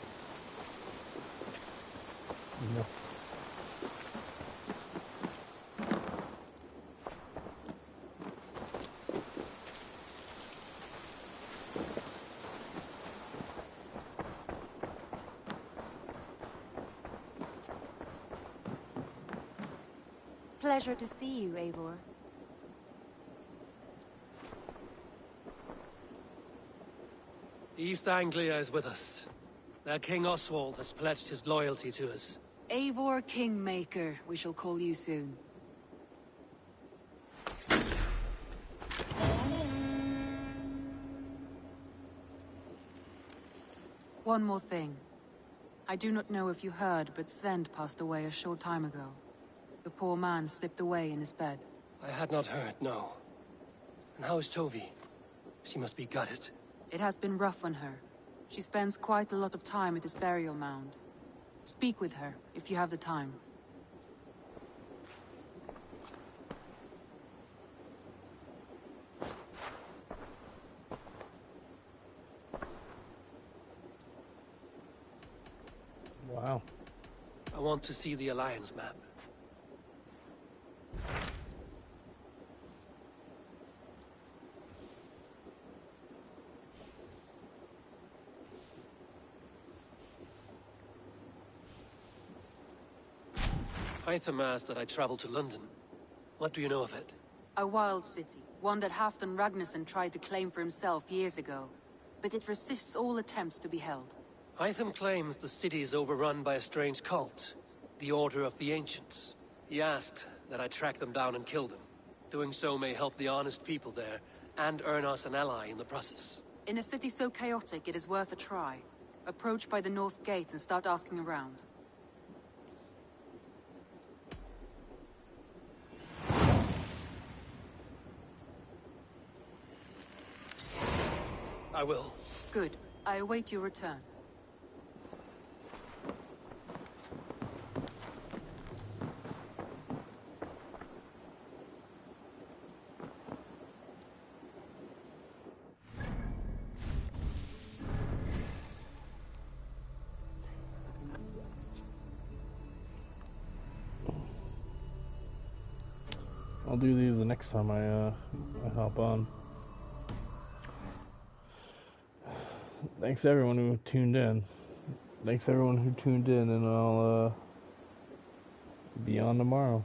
No.
Pleasure to see you, Eivor.
East Anglia is with us. Their King Oswald has pledged his loyalty to us.
Eivor Kingmaker, we shall call you soon. One more thing. I do not know if you heard, but Sven passed away a short time ago. The poor man slipped away in his bed.
I had not heard, no. And how is Tovi? She must be gutted.
It has been rough on her. She spends quite a lot of time at his burial mound. Speak with her, if you have the time.
Wow.
I want to see the Alliance map. Hytham asked that I travel to London. What do you know of it?
A wild city, one that Halfdan Ragnarsson tried to claim for himself years ago. But it resists all attempts to be held.
Hytham claims the city is overrun by a strange cult, the Order of the Ancients. He asked that I track them down and kill them. Doing so may help the honest people there, and earn us an ally in the process.
In a city so chaotic, it is worth a try. Approach by the North Gate and start asking around.
I will.
Good. I await your return.
I'll do these the next time I hop on. Thanks everyone who tuned in. And I'll be on tomorrow.